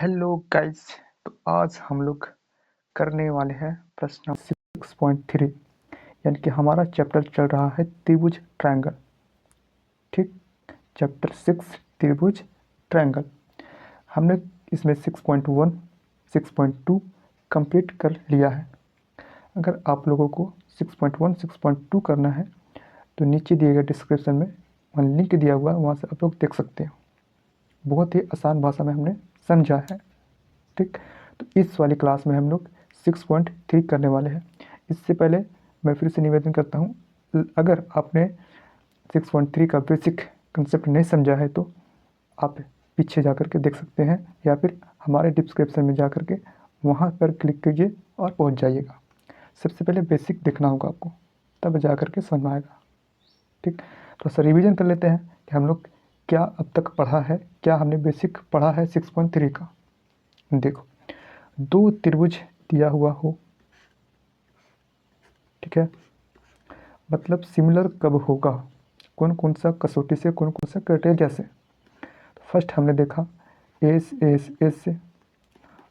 Hello guys. तो आज हम लोग करने वाले हैं प्रश्न 6.3, यानी कि हमारा चैप्टर चल रहा है त्रिभुज ट्रायंगल। ठीक, चैप्टर 6 त्रिभुज ट्रायंगल। हमने इसमें 6.1 6.2 कंप्लीट कर लिया है। अगर आप लोगों को 6.1 6.2 करना है तो नीचे दिए गए डिस्क्रिप्शन में वहाँ लिंक दिया हुआ है, वहाँ से आप लोग देख सकते हो। बहुत ही आसान भाषा में हमने समझा है। ठीक, तो इस वाली क्लास में हम लोग 6.3 करने वाले हैं। इससे पहले मैं फिर से निवेदन करता हूँ, अगर आपने 6.3 का बेसिक कंसेप्ट नहीं समझा है तो आप पीछे जा कर के देख सकते हैं, या फिर हमारे डिस्क्रिप्शन में जा कर के वहाँ पर क्लिक कीजिए और पहुँच जाइएगा। सबसे पहले बेसिक देखना होगा आपको, तब जा कर के समझ में आएगा। ठीक, तो सर रिवीजन कर लेते हैं कि हम लोग क्या अब तक पढ़ा है, क्या हमने बेसिक पढ़ा है 6.3 का। देखो, दो त्रिभुज दिया हुआ हो, ठीक है, मतलब सिमिलर कब होगा, कौन कौन सा कसौटी से, कौन कौन सा क्राइटेरिया से। तो फर्स्ट हमने देखा एस एस एस से,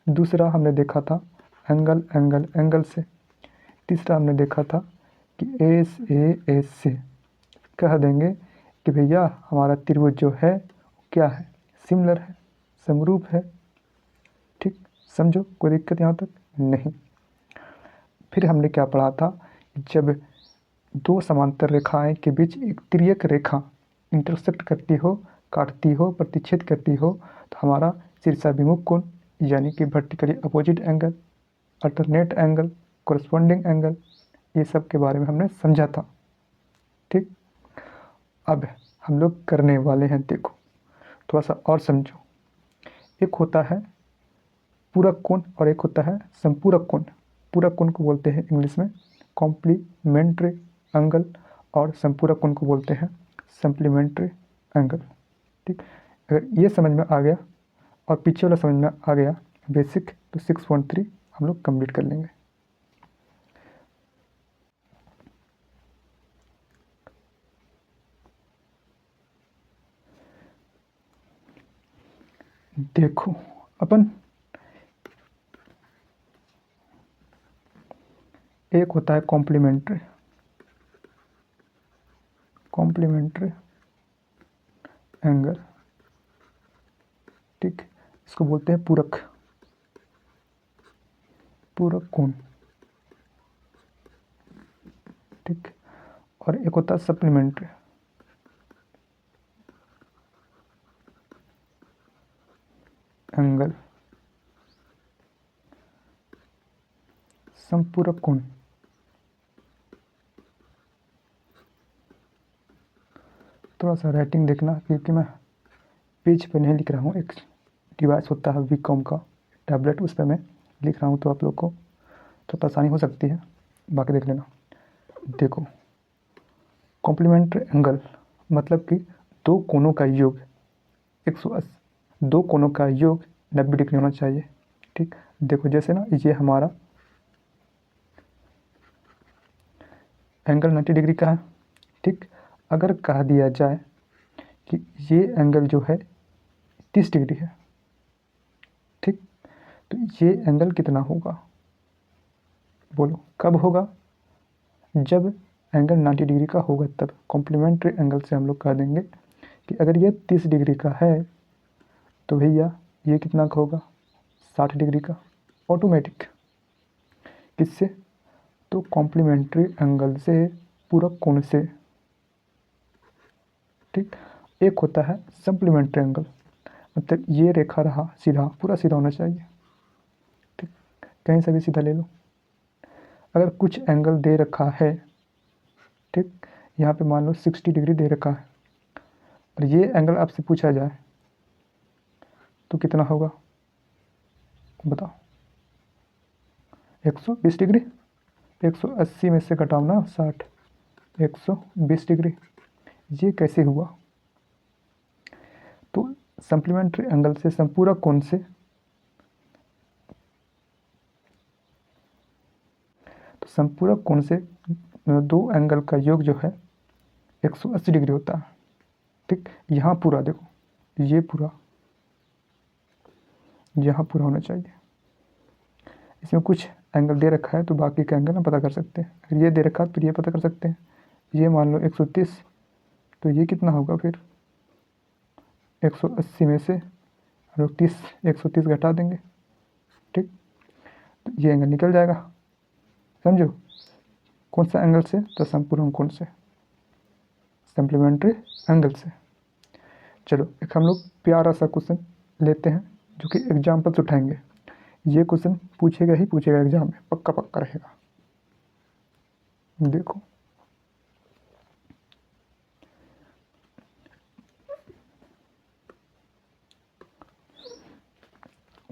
दूसरा हमने देखा था एंगल एंगल एंगल से, तीसरा हमने देखा था कि एस ए एस से। कह देंगे कि भैया हमारा त्रिभुज जो है क्या है, सिमिलर है, समरूप है। ठीक, समझो, कोई दिक्कत यहाँ तक नहीं। फिर हमने क्या पढ़ा था, जब दो समांतर रेखाएं के बीच एक तिर्यक रेखा इंटरसेक्ट करती हो, काटती हो, प्रतिच्छेद करती हो, तो हमारा शीर्षाभिमुख कोण यानी कि vertically opposite angle, alternate angle, corresponding angle, ये सब के बारे में हमने समझा था। ठीक, अब हम लोग करने वाले हैं, देखो थोड़ा सा और समझो। एक होता है पूरक कोण और एक होता है संपूरक कोण। पूरक कोण को बोलते हैं इंग्लिश में कॉम्प्लीमेंट्री एंगल, और संपूरक कोण को बोलते हैं सप्लीमेंट्री एंगल। ठीक, अगर ये समझ में आ गया और पीछे वाला समझ में आ गया बेसिक, तो 6.3 हम लोग कंप्लीट कर लेंगे। देखो अपन, एक होता है कॉम्प्लीमेंट्री कॉम्प्लीमेंट्री एंगल। ठीक, इसको बोलते हैं पूरक पूरक कोण। ठीक, और एक होता है सप्लीमेंट्री एंगल, संपूरक कोण। थोड़ा सा राइटिंग देखना, क्योंकि मैं पेज पे नहीं लिख रहा हूँ, एक डिवाइस होता है वीकॉम का टैबलेट, उस पर मैं लिख रहा हूँ, तो आप लोग को तो आसानी हो सकती है, बाकी देख लेना। देखो, कॉम्प्लीमेंट्री एंगल मतलब कि दो कोणों का योग 180, दो कोणों का योग 90 डिग्री होना चाहिए। ठीक, देखो जैसे ना ये हमारा एंगल 90 डिग्री का है। ठीक, अगर कह दिया जाए कि ये एंगल जो है 30 डिग्री है, ठीक, तो ये एंगल कितना होगा, बोलो कब होगा, जब एंगल 90 डिग्री का होगा तब। कॉम्प्लीमेंट्री एंगल से हम लोग कह देंगे कि अगर ये 30 डिग्री का है तो भैया ये कितना का होगा, 60 डिग्री का, ऑटोमेटिक। किससे, तो कॉम्प्लीमेंट्री एंगल से, पूरक कोण से। ठीक, एक होता है सप्लीमेंट्री एंगल, मतलब ये रेखा रहा सीधा, पूरा सीधा होना चाहिए। ठीक, कहीं से भी सीधा ले लो। अगर कुछ एंगल दे रखा है, ठीक, यहाँ पे मान लो 60 डिग्री दे रखा है, और ये एंगल आपसे पूछा जाए तो कितना होगा, बताओ। 120 डिग्री, 180 में से घटाओ ना 60, 120 डिग्री। ये कैसे हुआ, तो सप्लीमेंट्री एंगल से, संपूरक कोण से, तो संपूरक कोण से दो एंगल का योग जो है 180 डिग्री होता है। ठीक, यहाँ पूरा देखो, ये पूरा यहाँ पूरा होना चाहिए। इसमें कुछ एंगल दे रखा है तो बाकी का एंगल हम पता कर सकते हैं। अगर ये दे रखा है तो ये पता कर सकते हैं। ये मान लो 130, तो ये कितना होगा फिर 180 में से हम लोग 130 घटा देंगे। ठीक, तो ये एंगल निकल जाएगा। समझो कौन सा एंगल से? तो समपूर्णांक कोण से, सप्लीमेंट्री एंगल से। चलो एक हम लोग प्यारा सा क्वेश्चन लेते हैं जो कि एग्जाम्पल से उठाएंगे। ये क्वेश्चन पूछेगा ही पूछेगा एग्जाम में, पक्का पक्का रहेगा। देखो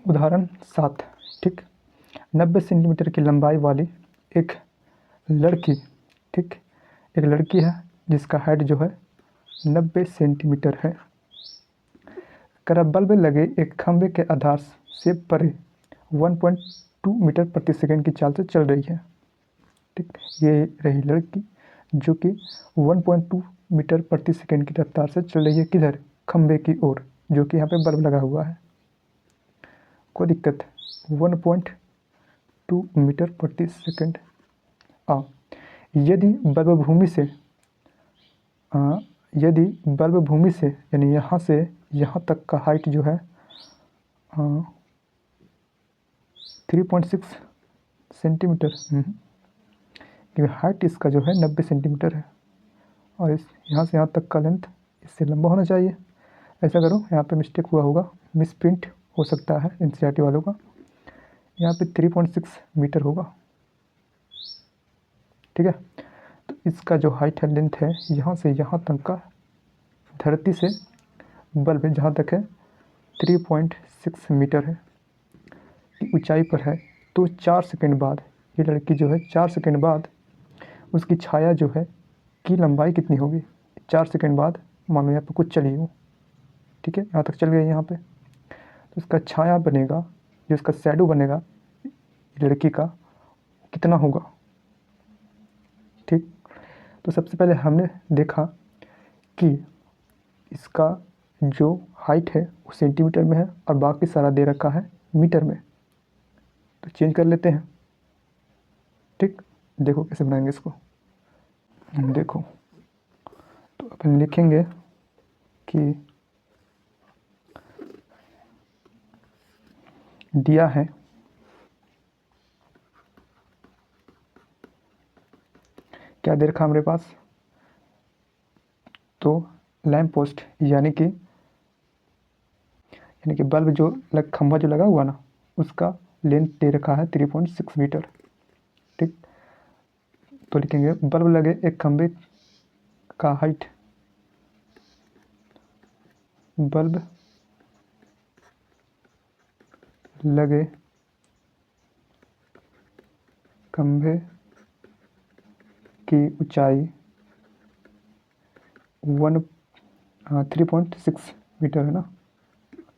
उदाहरण 7। ठीक, 90 सेंटीमीटर की लंबाई वाली एक लड़की, ठीक, एक लड़की है जिसका हाइट जो है 90 सेंटीमीटर है। कर बल्ब लगे एक खंभे के आधार से परे 1.2 मीटर प्रति सेकंड की चाल से चल रही है। ठीक, ये रही लड़की जो कि 1.2 मीटर प्रति सेकंड की रफ्तार से चल रही है। किधर? खंभे की ओर, जो कि यहाँ पे बल्ब लगा हुआ है। कोई दिक्कत? 1.2 मीटर प्रति सेकंड। यदि बल्ब भूमि से यदि बल्ब भूमि से यानी यहाँ से यहाँ तक का हाइट जो है 3.6 सेंटीमीटर, क्योंकि हाइट इसका जो है 90 सेंटीमीटर है और इस यहाँ से यहाँ तक का लेंथ इससे लंबा होना चाहिए। ऐसा करो, यहाँ पे मिस्टेक हुआ होगा, मिसप्रिंट हो सकता है एनसीईआरटी वालों का। यहाँ पे 3.6 मीटर होगा। ठीक है, तो इसका जो हाइट है, लेंथ है, यहाँ से यहाँ तक का धरती से बल्ब जहाँ तक है 3.6 मीटर है की ऊंचाई पर है। तो 4 सेकंड बाद ये लड़की जो है 4 सेकंड बाद उसकी छाया जो है की लंबाई कितनी होगी? 4 सेकंड बाद मान लो यहाँ पे कुछ चली हो, ठीक है, यहाँ तक चल गई यहाँ पे, तो इसका छाया बनेगा, जो इसका शैडो बनेगा लड़की का, कितना होगा? ठीक, तो सबसे पहले हमने देखा कि इसका जो हाइट है वो सेंटीमीटर में है और बाकी सारा दे रखा है मीटर में, तो चेंज कर लेते हैं। ठीक, देखो कैसे बनाएंगे इसको। देखो तो अपन लिखेंगे कि दिया है क्या दे रखा हमारे पास? तो लैंप पोस्ट यानी कि बल्ब जो खंभा जो लगा हुआ ना, उसका लेंथ दे रखा है 3.6 मीटर। ठीक, तो लिखेंगे बल्ब लगे एक खंभे का हाइट, बल्ब लगे खंभे की ऊंचाई 3.6 मीटर है ना,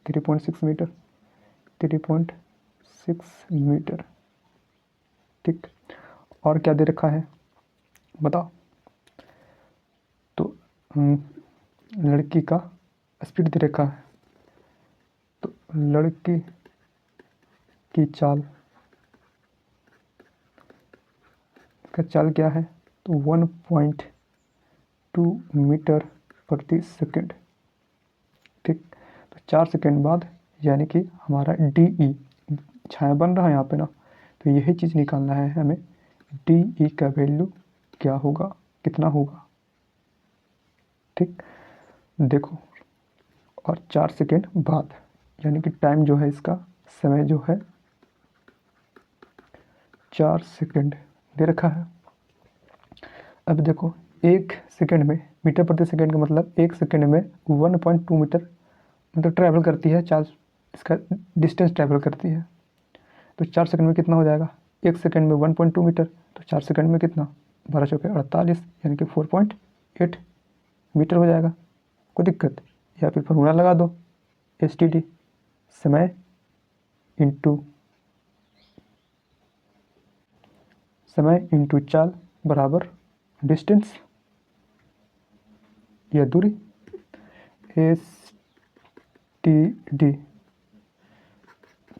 3.6 मीटर, 3.6 मीटर। ठीक, और क्या दे रखा है बताओ? तो लड़की का स्पीड दे रखा है, तो लड़की की चाल, इसका चाल क्या है? तो 1.2 मीटर प्रति सेकंड। ठीक, तो 4 सेकंड बाद यानी कि हमारा DE छाया बन रहा है यहाँ पे ना, तो यही चीज़ निकालना है हमें। DE का वैल्यू क्या होगा, कितना होगा? ठीक, देखो, और 4 सेकंड बाद यानी कि टाइम जो है, इसका समय जो है 4 सेकंड दे रखा है। अब देखो 1 सेकंड में, मीटर प्रति सेकंड का मतलब 1 सेकंड में 1.2 मीटर मतलब ट्रैवल करती है, चार्ज इसका डिस्टेंस ट्रैवल करती है। तो 4 सेकंड में कितना हो जाएगा? 1 सेकंड में 1.2 मीटर, तो 4 सेकंड में कितना? 12 चौके 48 यानी कि 4.8 मीटर हो जाएगा। कोई दिक्कत? या फिर फॉर्मूला लगा दो, STD समय इंटू चाल बराबर डिस्टेंस या दूरी, STD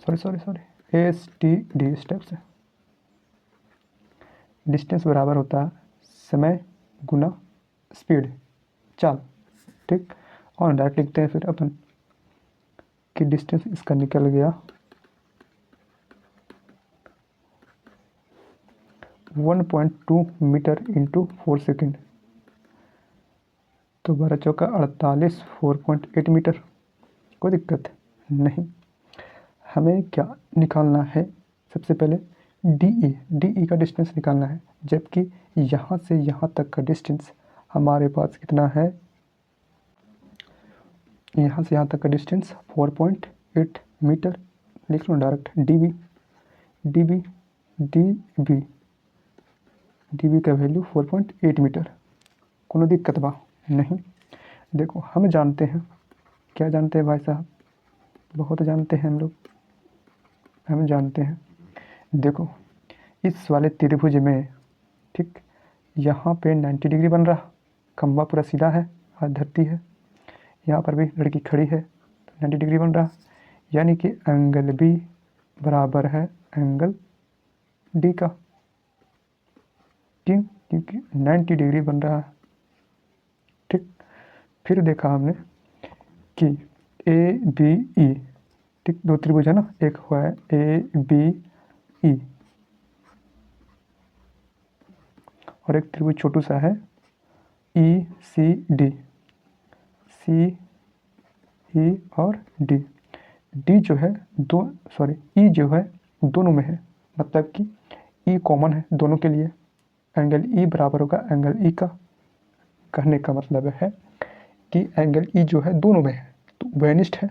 sorry S T D steps है। डिस्टेंस बराबर होता है समय गुना स्पीड, चाल, ठीक। और डायरेक्ट लिखते हैं फिर अपन कि डिस्टेंस इसका निकल गया 1.2 मीटर इंटू 4 सेकेंड, तो 12 चौका 48, 4.8 मीटर। कोई दिक्कत नहीं। हमें क्या निकालना है, सबसे पहले डी का डिस्टेंस निकालना है, जबकि यहाँ से यहाँ तक का डिस्टेंस हमारे पास कितना है, यहाँ से यहाँ तक का डिस्टेंस 4.8 मीटर। लिख लो डायरेक्ट डी बी का वैल्यू 4.8 मीटर। कोनो दिक्कत बा नहीं। देखो हम जानते हैं, क्या जानते हैं भाई साहब, बहुत जानते हैं हम लोग, हम जानते हैं। देखो इस वाले त्रिभुज में, ठीक, यहाँ पे 90 डिग्री बन रहा, खंबा पूरा सीधा है और धरती है, यहाँ पर भी लड़की खड़ी है तो 90 डिग्री बन रहा, यानी कि एंगल बी बराबर है एंगल डी का। क्यों? क्योंकि 90 डिग्री बन रहा है, ठीक। फिर देखा हमने कि ए बी ई, ठीक, दो त्रिभुज है ना, एक हुआ है ए बी ई और एक त्रिभुज छोटू सा है ई सी डी, सी ई और डी। डी जो है ई जो है दोनों में है, मतलब कि ई कॉमन है दोनों के लिए, एंगल ई बराबर होगा एंगल ई का। कहने का मतलब है कि एंगल ई जो है दोनों में है तो वेनिस्ट है,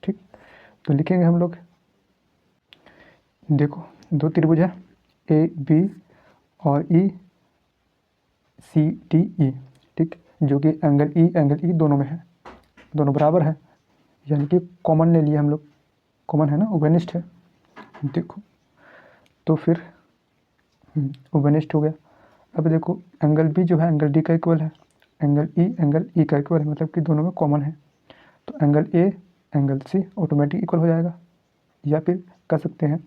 ठीक। तो लिखेंगे हम लोग, देखो दो त्रिभुज है ए बी और ई सी डी ई, ठीक, जो कि एंगल ई दोनों में है, दोनों बराबर है, यानी कि कॉमन ले लिया हम लोग, कॉमन है ना, वेनिस्ट है। देखो तो फिर वेनिस्ट हो गया। अब देखो एंगल बी जो है एंगल डी का इक्वल है, एंगल ई का इक्वल है, मतलब कि दोनों में कॉमन है, तो angle A angle C automatic equal हो जाएगा। या फिर कह सकते हैं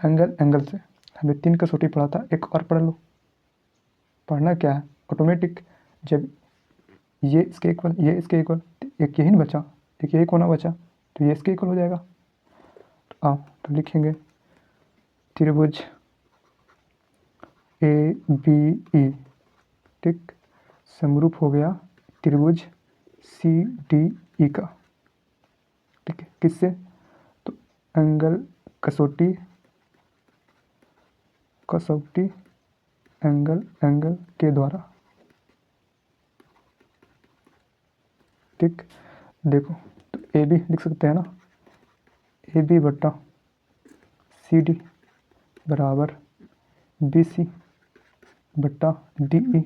एंगल से, हमें 3 कसौटी पढ़ा था, एक और पढ़ लो। पढ़ना क्या है, ऑटोमेटिक, जब ये इसके इक्वल ये इसके इक्वल, एक यही नहीं बचा, एक यही कोना बचा, तो ये इसके इक्वल हो जाएगा। तो आओ तो लिखेंगे त्रिभुज ए बी ई, ठीक, समरूप हो गया त्रिभुज सी डी ई का, ठीक है। किससे? तो एंगल कसौटी एंगल के द्वारा, ठीक। देखो तो ए बी लिख सकते हैं ना, ए बी बट्टा सी डी बराबर बी सी बट्टा डी ई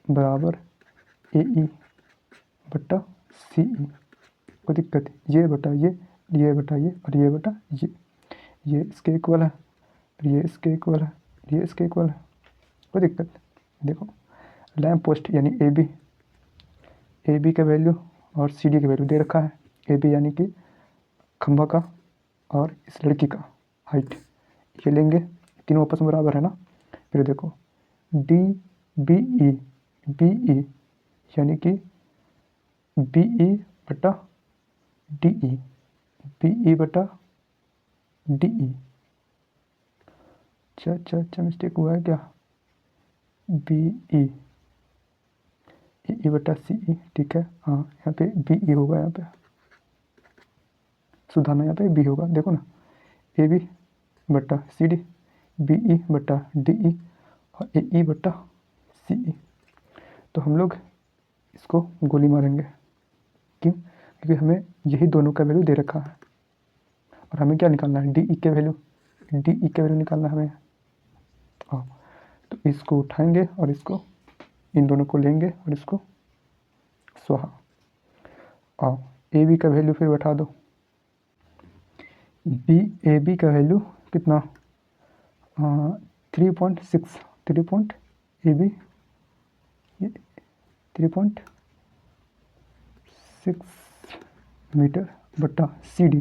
बराबर ए ई बट्टा सी ई। कोई दिक्कत, ये बटा ये बटा ये और ये बटा ये इसके इक्वल है, ये इसके इक्वल है, ये इसके इक्वल है। कोई दिक्कत। देखो लैम्प पोस्ट यानी ए बी का वैल्यू और सी डी का वैल्यू दे रखा है। ए बी यानी कि खंभा का और इस लड़की का हाइट, ये लेंगे, तीनों आपस में बराबर है ना। फिर देखो डी बी ई यानी कि बी ई बटा डी ई, बी ई बटा डी ई। अच्छा मिस्टेक हुआ है क्या, बी ई बटा सी ई, ठीक है। हाँ यहाँ पे बी ई होगा, यहाँ पे सुधारना, यहाँ पे बी होगा। देखो ना ए बी बटा सी डी, बी ई बटा डी ई और ए ई बटा सी ई। तो हम लोग इसको गोली मारेंगे, क्यों? क्योंकि हमें यही दोनों का वैल्यू दे रखा है और हमें क्या निकालना है, डी ई का वैल्यू निकालना है हमें। हाँ तो इसको उठाएंगे और इसको, इन दोनों को लेंगे और इसको स्वाहा। आओ ए बी का वैल्यू फिर बैठा दो, ए बी का वैल्यू कितना, 3.6 ए बी 3.6 मीटर बट्टा सी डी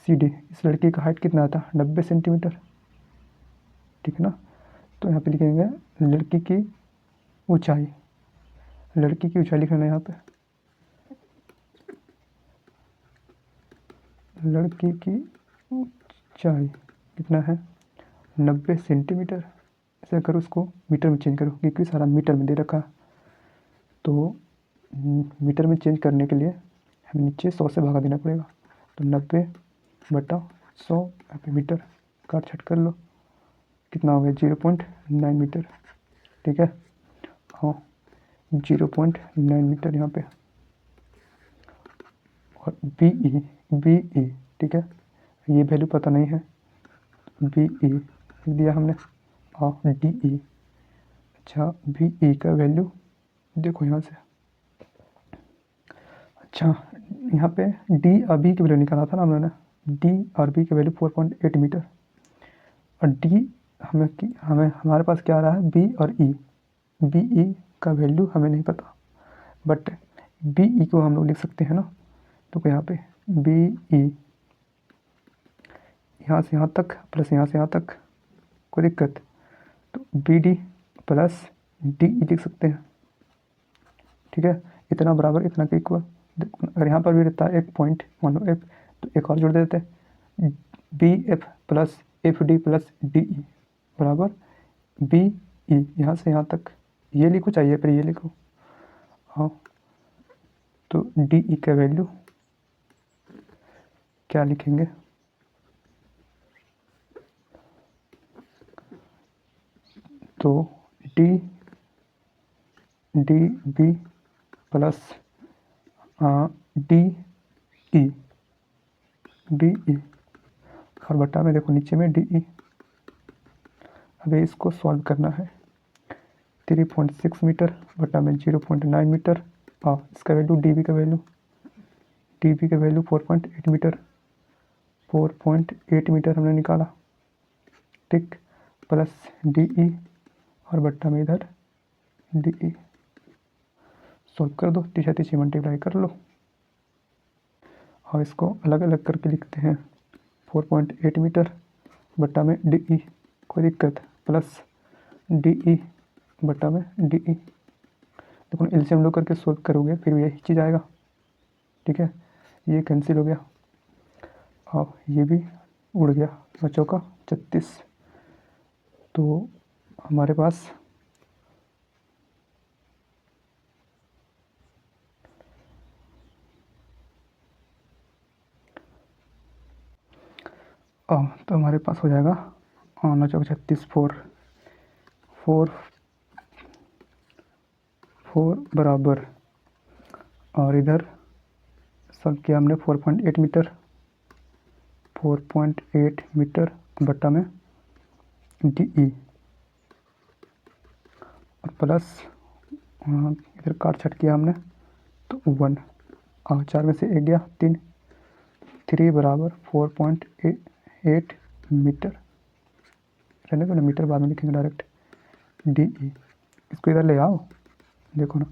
CD, इस लड़की का हाइट कितना था 90 सेंटीमीटर, ठीक है ना। तो यहाँ पे लिखेंगे लड़की की ऊंचाई, लड़की की ऊंचाई लिखना है यहाँ पे, लड़की की ऊंचाई कितना है 90 सेंटीमीटर। ऐसे करो, उसको मीटर में चेंज करो क्योंकि सारा मीटर में दे रखा। तो मीटर में चेंज करने के लिए हमें नीचे 100 से भागा देना पड़ेगा। तो 90/100 यहाँ पे मीटर, काट छट कर लो, कितना हो गया 0.9 मीटर, ठीक है। हाँ 0.9 मीटर यहाँ पे। और BE, ठीक है, ये वैल्यू पता नहीं है, BE लिख दिया हमने। हाँ DE, अच्छा BE का वैल्यू देखो यहाँ से, अच्छा यहाँ पे D और B की वैल्यू निकाला था ना हमने, D और B की वैल्यू 4.8 मीटर। और D हमें हमारे पास क्या आ रहा है B और E, BE का वैल्यू हमें नहीं पता, बट BE को हम लोग लिख सकते हैं ना। तो यहाँ पे BE यहाँ से यहाँ तक प्लस यहाँ से यहाँ तक, कोई दिक्कत, तो BD प्लस DE लिख सकते हैं, ठीक है। इतना बराबर इतना के इक्वल, अगर यहाँ पर भी रहता है एक पॉइंट मान लो एक, तो एक और जोड़ देते हैं, BF plus FD plus DE बराबर BE, यहाँ से यहाँ तक ये लिखो चाहिए फिर ये लिखो। हाँ तो DE का वैल्यू क्या लिखेंगे, तो DB प्लस DE और बटा में देखो नीचे में DE। अभी इसको सॉल्व करना है, 3.6 मीटर बटा में 0.9 मीटर, और इसका वैल्यू DB का वैल्यू 4.8 मीटर, 4.8 मीटर हमने निकाला, ठीक, प्लस DE और बट्टा में इधर DE। सॉल्व कर दो, तीसरा तीसरी मल्टीप्लाई कर लो और इसको अलग अलग करके लिखते हैं, 4.8 मीटर बट्टा में DE, कोई दिक्कत, प्लस DE बट्टा में DE। देखो एलसीएम लो करके सॉल्व करोगे फिर यही चीज़ आएगा, ठीक है। ये कैंसिल हो गया और ये भी उड़ गया, बचों का 36। तो हमारे पास तो हमारे पास हो जाएगा 9 36 4 बराबर, और इधर सब किया हमने 4.8 मीटर, 4.8 मीटर बट्टा में DE और प्लस इधर काट छट किया हमने तो 1, और 4 में से 1 गया 3 बराबर 4.8 मीटर, रहने दो ना, मीटर बाद में लिखेंगे डायरेक्ट। DE इसको इधर ले आओ, देखो ना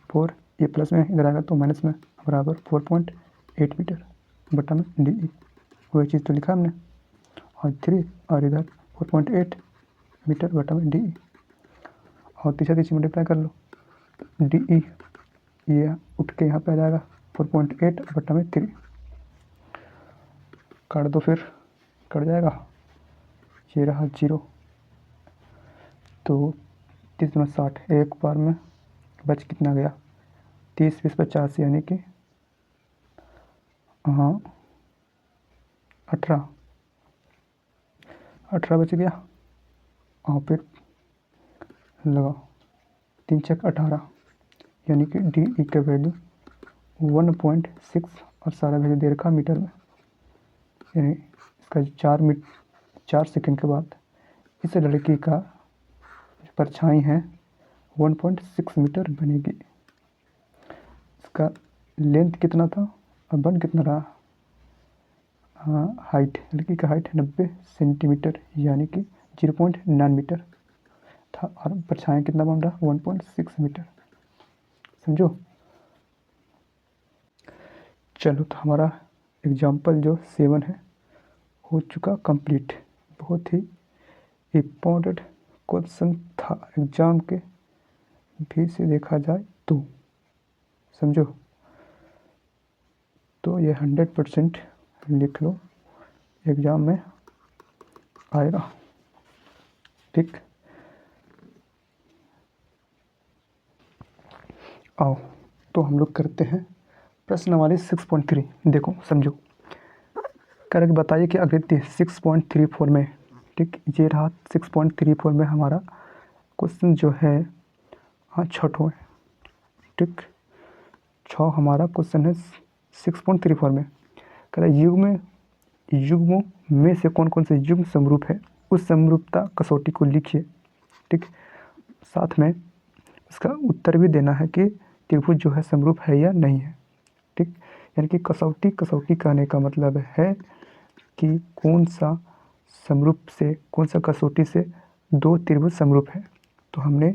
4, ये प्लस में इधर आएगा तो माइनस में, बराबर 4.8 मीटर बटा में DE, वही चीज़ तो लिखा हमने, और 3 और इधर 4.8 मीटर बटा में DE, और तीसरा तीसरी मल्टीप्लाई कर लो, DE ये उठ के यहाँ पे आ जाएगा 4.8 बटा में 3, काट दो फिर कट जाएगा, ये रहा 0। तो 30 में 60, एक बार में बच कितना गया 30 20 50, यानी कि हाँ 18 बच गया, और फिर लगाओ 3 छक 18, यानी कि DE का वैल्यू 1.6 और सारा वैल्यू दे रखा मीटर में, यानी इसका 4 सेकंड के बाद इस लड़की का परछाई है 1.6 मीटर बनेगी। इसका लेंथ कितना था और बन कितना रहा, हाँ हाइट, लड़की का हाइट 90 सेंटीमीटर यानी कि 0.9 मीटर था, और परछाई कितना बन रहा 1.6 मीटर, समझो। चलो तो हमारा एग्जाम्पल जो 7 है हो चुका कंप्लीट। बहुत ही इम्पोर्टेंट क्वेश्चन था एग्ज़ाम के भी से देखा जाए तो, समझो। तो ये 100% लिख लो, एग्ज़ाम में आएगा। ठीक, आओ तो हम लोग करते हैं प्रश्नावली 6.3। देखो समझो, करके बताइए कि आकृति 6.34 में, ठीक, ये रहा 6.34 में हमारा क्वेश्चन जो है, हाँ छठो है, ठीक, 6 हमारा क्वेश्चन है 6.34 में। कह रहा युग्मों में से कौन कौन से युग्म समरूप है, उस समरूपता कसौटी को लिखिए। ठीक, साथ में इसका उत्तर भी देना है कि त्रिभुज जो है समरूप है या नहीं है। ठीक, यानी कि कसौटी कहने का मतलब है कि कौन सा समरूप से, कौन सा कसौटी से दो त्रिभुज समरूप है। तो हमने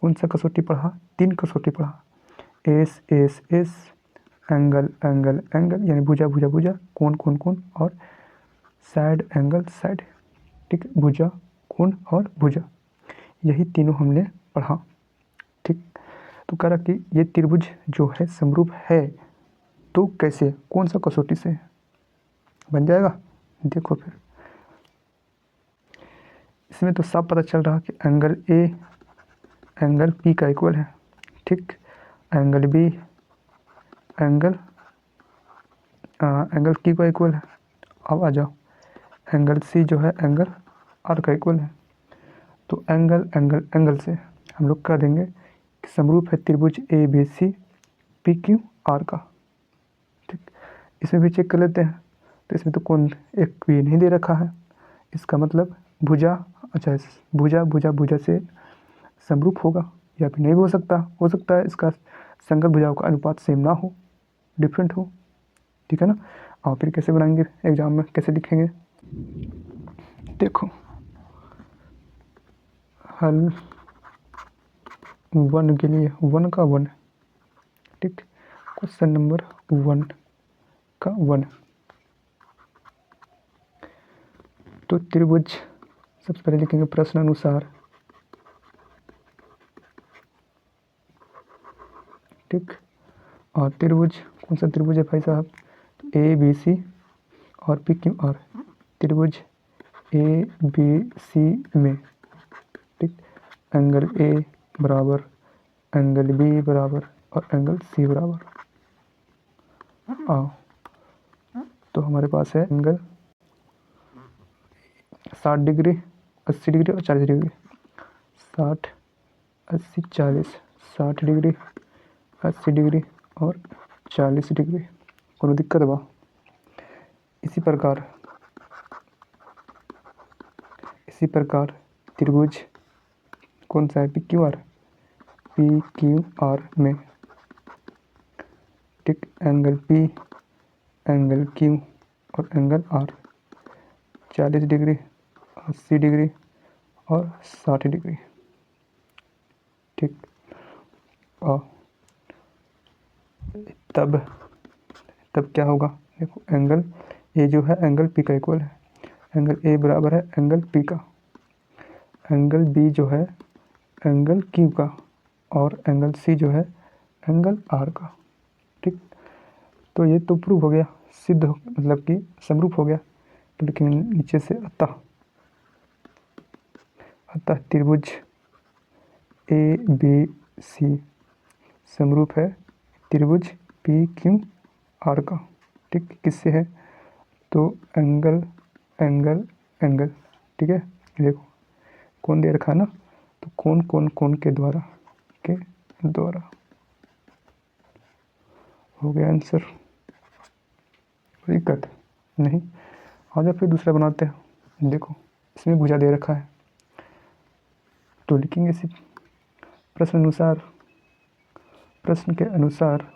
कौन सा कसौटी पढ़ा, 3 कसौटी पढ़ा, S S S, angle angle angle यानी भुजा भुजा भुजा, कोण, और साइड एंगल साइड। ठीक, भुजा, कोण और भुजा, यही तीनों हमने पढ़ा। ठीक, तो कह रहा कि ये त्रिभुज जो है समरूप है, तो कैसे, कौन सा कसौटी से बन जाएगा। देखो फिर इसमें तो साफ पता चल रहा कि एंगल ए एंगल पी का इक्वल है। ठीक, एंगल बी एंगल की का इक्वल है। अब आ जाओ, एंगल सी जो है एंगल आर का इक्वल है। तो एंगल से हम लोग कह देंगे कि समरूप है त्रिभुज A B C P Q R का। ठीक, इसमें भी चेक कर लेते हैं। तो इसमें तो कौन एक भी नहीं दे रखा है, इसका मतलब भुजा, अच्छा भुजा भुजा भुजा से समरूप होगा, या फिर नहीं भी हो सकता है इसका संगत भुजाओं का अनुपात सेम ना हो, डिफरेंट हो। ठीक है ना। और फिर कैसे बनाएंगे एग्जाम में, कैसे लिखेंगे, देखो हल 1 के लिए 1 का 1, ठीक, क्वेश्चन नंबर 1 का 1। तो त्रिभुज सबसे पहले लिखेंगे प्रश्न अनुसार। ठीक, और त्रिभुज कौन सा त्रिभुज है भाई साहब, तो ए बी सी और पी क्यू आर। त्रिभुज ए बी सी में, ठीक, एंगल ए बराबर एंगल बी बराबर और एंगल सी बराबर। आओ तो हमारे पास है एंगल 60 डिग्री, 80 डिग्री और 40 डिग्री। 60 80 40, 60 डिग्री 80 डिग्री और 40 डिग्री, कोनो दिक्कत बा। इसी प्रकार त्रिभुज कौन सा है, पी क्यू आर में, ठीक, एंगल पी एंगल क्यू और एंगल आर 40 डिग्री 80 डिग्री और 60 डिग्री। ठीक, और तब क्या होगा, देखो एंगल ए जो है एंगल पी का इक्वल है, एंगल ए बराबर है एंगल पी का, एंगल बी जो है एंगल क्यू का, और एंगल सी जो है एंगल आर का। ठीक, तो ये तो प्रूव हो गया, सिद्ध मतलब कि समरूप हो गया। तो लेकिन नीचे से अतः त्रिभुज ए बी सी समरूप है त्रिभुज पी क्यू आर का। ठीक, किससे है, तो एंगल एंगल एंगल, ठीक है। देखो कौन दे रखा है ना, तो कौन के द्वारा हो गया आंसर, दिक्कत नहीं। आ जाओ फिर दूसरा बनाते हैं। देखो इसमें भुजा दे रखा है, तो लिखेंगे इसी प्रश्न के अनुसार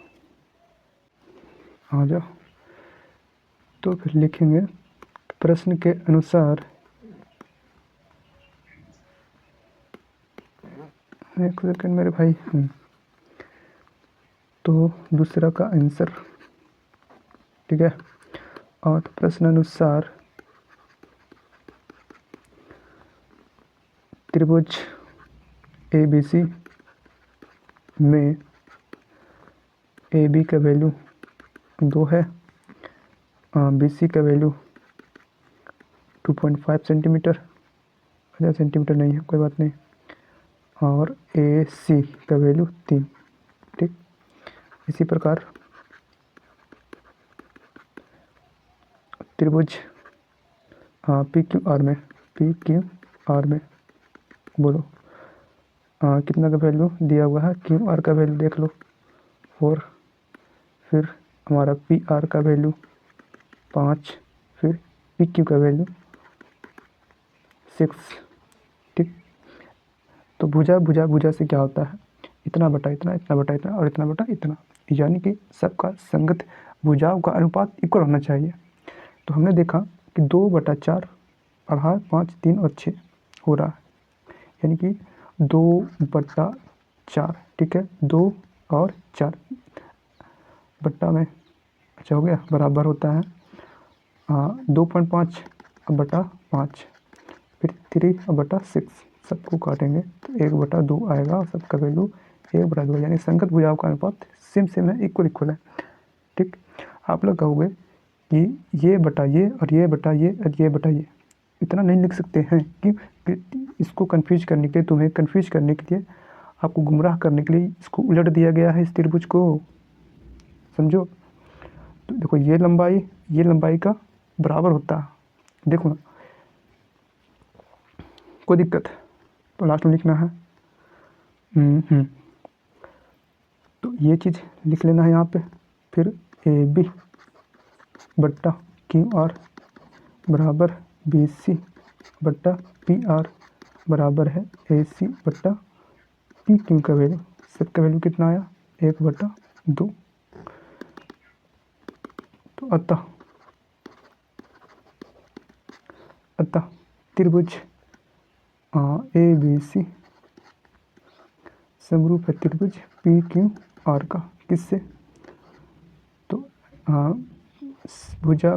आ जाओ, तो फिर लिखेंगे प्रश्न के अनुसार, एक सेकंड मेरे भाई, तो दूसरा का आंसर, ठीक है। और तो प्रश्न अनुसार त्रिभुज ABC में AB का वैल्यू 2 है, BC का वैल्यू 2.5 सेंटीमीटर, 1000 सेंटीमीटर नहीं है, कोई बात नहीं, और AC का वैल्यू 3। ठीक, इसी प्रकार त्रिभुज PQR में बोलो कितना का वैल्यू दिया हुआ है, QR का वैल्यू देख लो 4, फिर हमारा PR का वैल्यू 5, फिर PQ का वैल्यू 6। ठीक, तो भुजा से क्या होता है, इतना बटा इतना, इतना बटा इतना और इतना बटा इतना, यानी कि सबका संगत भुजाओं का अनुपात इक्वल होना चाहिए। तो हमने देखा कि 2/4 अढ़ाई 5 3 और 6 हो रहा है, यानी कि 2/4। ठीक है, 2 और 4 बट्टा में अच्छा हो गया, बराबर होता है 2.5 बटा 5, फिर 3/6, सबको काटेंगे तो 1/2 आएगा, सबका वैल्यू 1/2, यानी संगत भुजाओं का अनुपात सेम है, इक्वल है। ठीक, आप लोग कहोगे कि ये बटा ये और ये बटा ये और ये बटा ये, इतना नहीं लिख सकते हैं कि इसको कंफ्यूज करने के लिए, तुम्हें कंफ्यूज करने के लिए, आपको गुमराह करने के लिए इसको उलट दिया गया है इस त्रिभुज को, समझो। तो देखो ये लंबाई का बराबर होता है, देखो ना, कोई दिक्कत तो लास्ट में लिखना है। तो ये चीज़ लिख लेना है यहाँ पे, फिर AB बट्टा QR बराबर BC बट्टा PR बराबर है AC बट्टा PQ का वैल्यू, सबका वैल्यू कितना आया 1/2। तो अतः त्रिभुज ABC समरूप है त्रिभुज PQR का, किससे, तो भुजा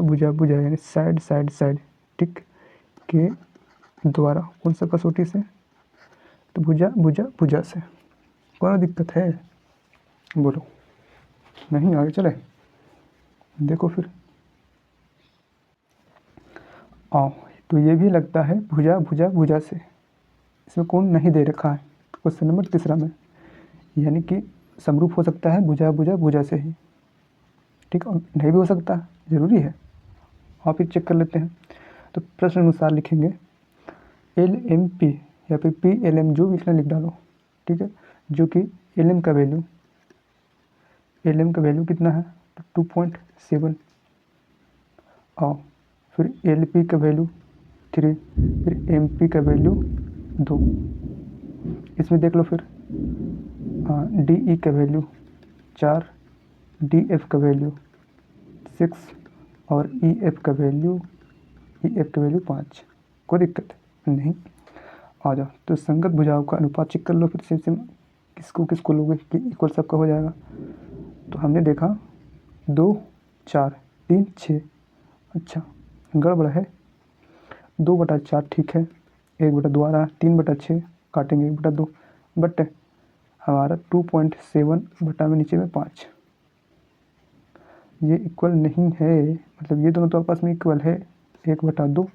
यानी साइड ठीक के द्वारा, कौन सा कसौटी से, तो भुजा से। कौन दिक्कत है बोलो, नहीं आगे चले, देखो फिर आओ। तो ये भी लगता है भुजा से, इसमें कौन नहीं दे रखा है क्वेश्चन नंबर 3 में, यानी कि समरूप हो सकता है भुजा से ही। ठीक, और नहीं भी हो सकता, ज़रूरी है, आप फिर चेक कर लेते हैं। तो प्रश्न अनुसार लिखेंगे LMP या फिर PLM, जो भी लिखना लिख डालो। ठीक है, जो कि LM का वैल्यू कितना है, तो 2.7, और फिर LP का वैल्यू 3, फिर MP का वैल्यू 2। इसमें देख लो फिर DE का वैल्यू 4, DF का वैल्यू 6 और EF का वैल्यू 5। कोई दिक्कत नहीं, आ जाओ। तो संगत भुजाओं का अनुपात चेक कर लो फिर से किसको लोगे कि इक्वल सबका हो जाएगा। तो हमने देखा 2 4 3 6, अच्छा गड़बड़ है, 2/4 ठीक है, 1/2 आ रहा है, 3/6 काटेंगे 1/2, बट हमारा 2.7 बटा में नीचे में 5, ये इक्वल नहीं है, मतलब ये दोनों तो आपस में इक्वल है, 1/2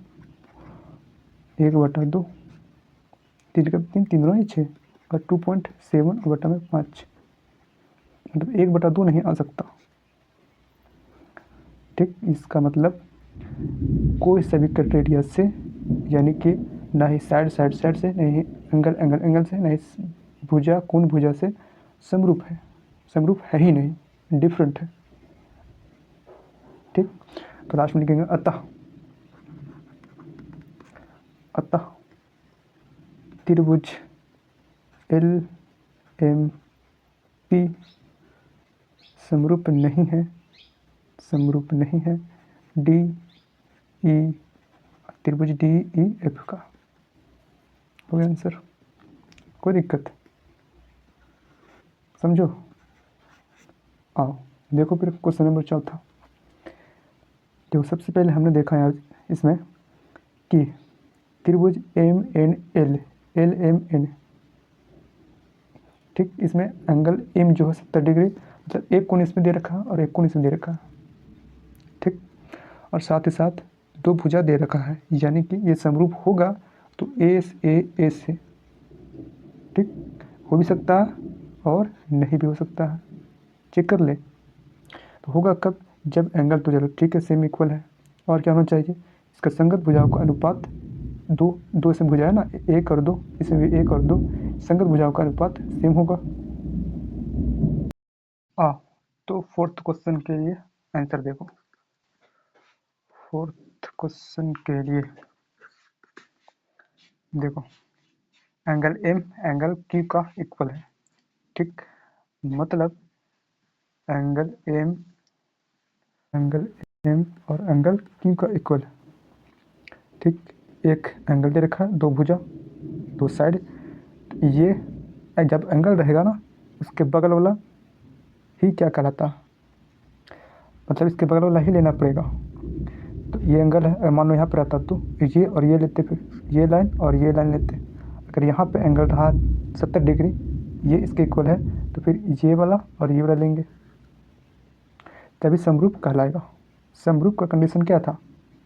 3 का 3 3 दोनों ही 6 और 2.7 बटा में 5, मतलब 1/2 नहीं आ सकता। ठीक, इसका मतलब कोई सभी कट रेडियस से, यानी कि ना ही साइड से, नहीं एंगल से, नहीं भुजा कोण भुजा से समरूप है ही नहीं, डिफरेंट है। ठीक, तो लास्ट में लिखेंगे अतः त्रिभुज LMP समरूप नहीं है DE त्रिभुज DEF का। हो गया आंसर, कोई दिक्कत, समझो। आओ देखो फिर क्वेश्चन नंबर 4। देखो सबसे पहले हमने देखा यार इसमें कि त्रिभुज MNL LMN, ठीक। इसमें एंगल एम जो है 70 डिग्री, मतलब एक कोण इसमें दे रखा है और एक कोण इसमें दे रखा है, ठीक। और साथ ही साथ दो भुजा दे रखा है, यानी कि ये समरूप होगा तो AS से, ठीक। हो भी सकता है और नहीं भी हो सकता है, चेक कर ले। तो होगा कब, जब एंगल, तो चलो ठीक है सेम इक्वल है। और क्या होना चाहिए, इसका संगत भुजाओं का अनुपात दो से भुजा है ना, 1 और 2, इसमें भी 1 और 2, संगत भुजाओं का अनुपात सेम होगा। तो फोर्थ क्वेश्चन के लिए आंसर देखो। फोर्थ क्वेश्चन के लिए देखो, एंगल एम एंगल क्यू का इक्वल है, ठीक। मतलब एंगल एम और एंगल क्यू का इक्वल है, ठीक। एक एंगल दे रखा है, दो भुजा, दो साइड। ये जब एंगल रहेगा ना, उसके बगल वाला ही क्या कहलाता है, मतलब इसके बगल वाला ही लेना पड़ेगा। तो ये एंगल है, मान लो यहाँ पर रहता तो ये और ये लेते, फिर ये लाइन और ये लाइन लेते। अगर यहाँ पे एंगल रहा 70 डिग्री, ये इसके इक्वल है, तो फिर ये वाला और ये वाला लेंगे, तभी समरूप कहलाएगा। समरूप का कंडीशन क्या था,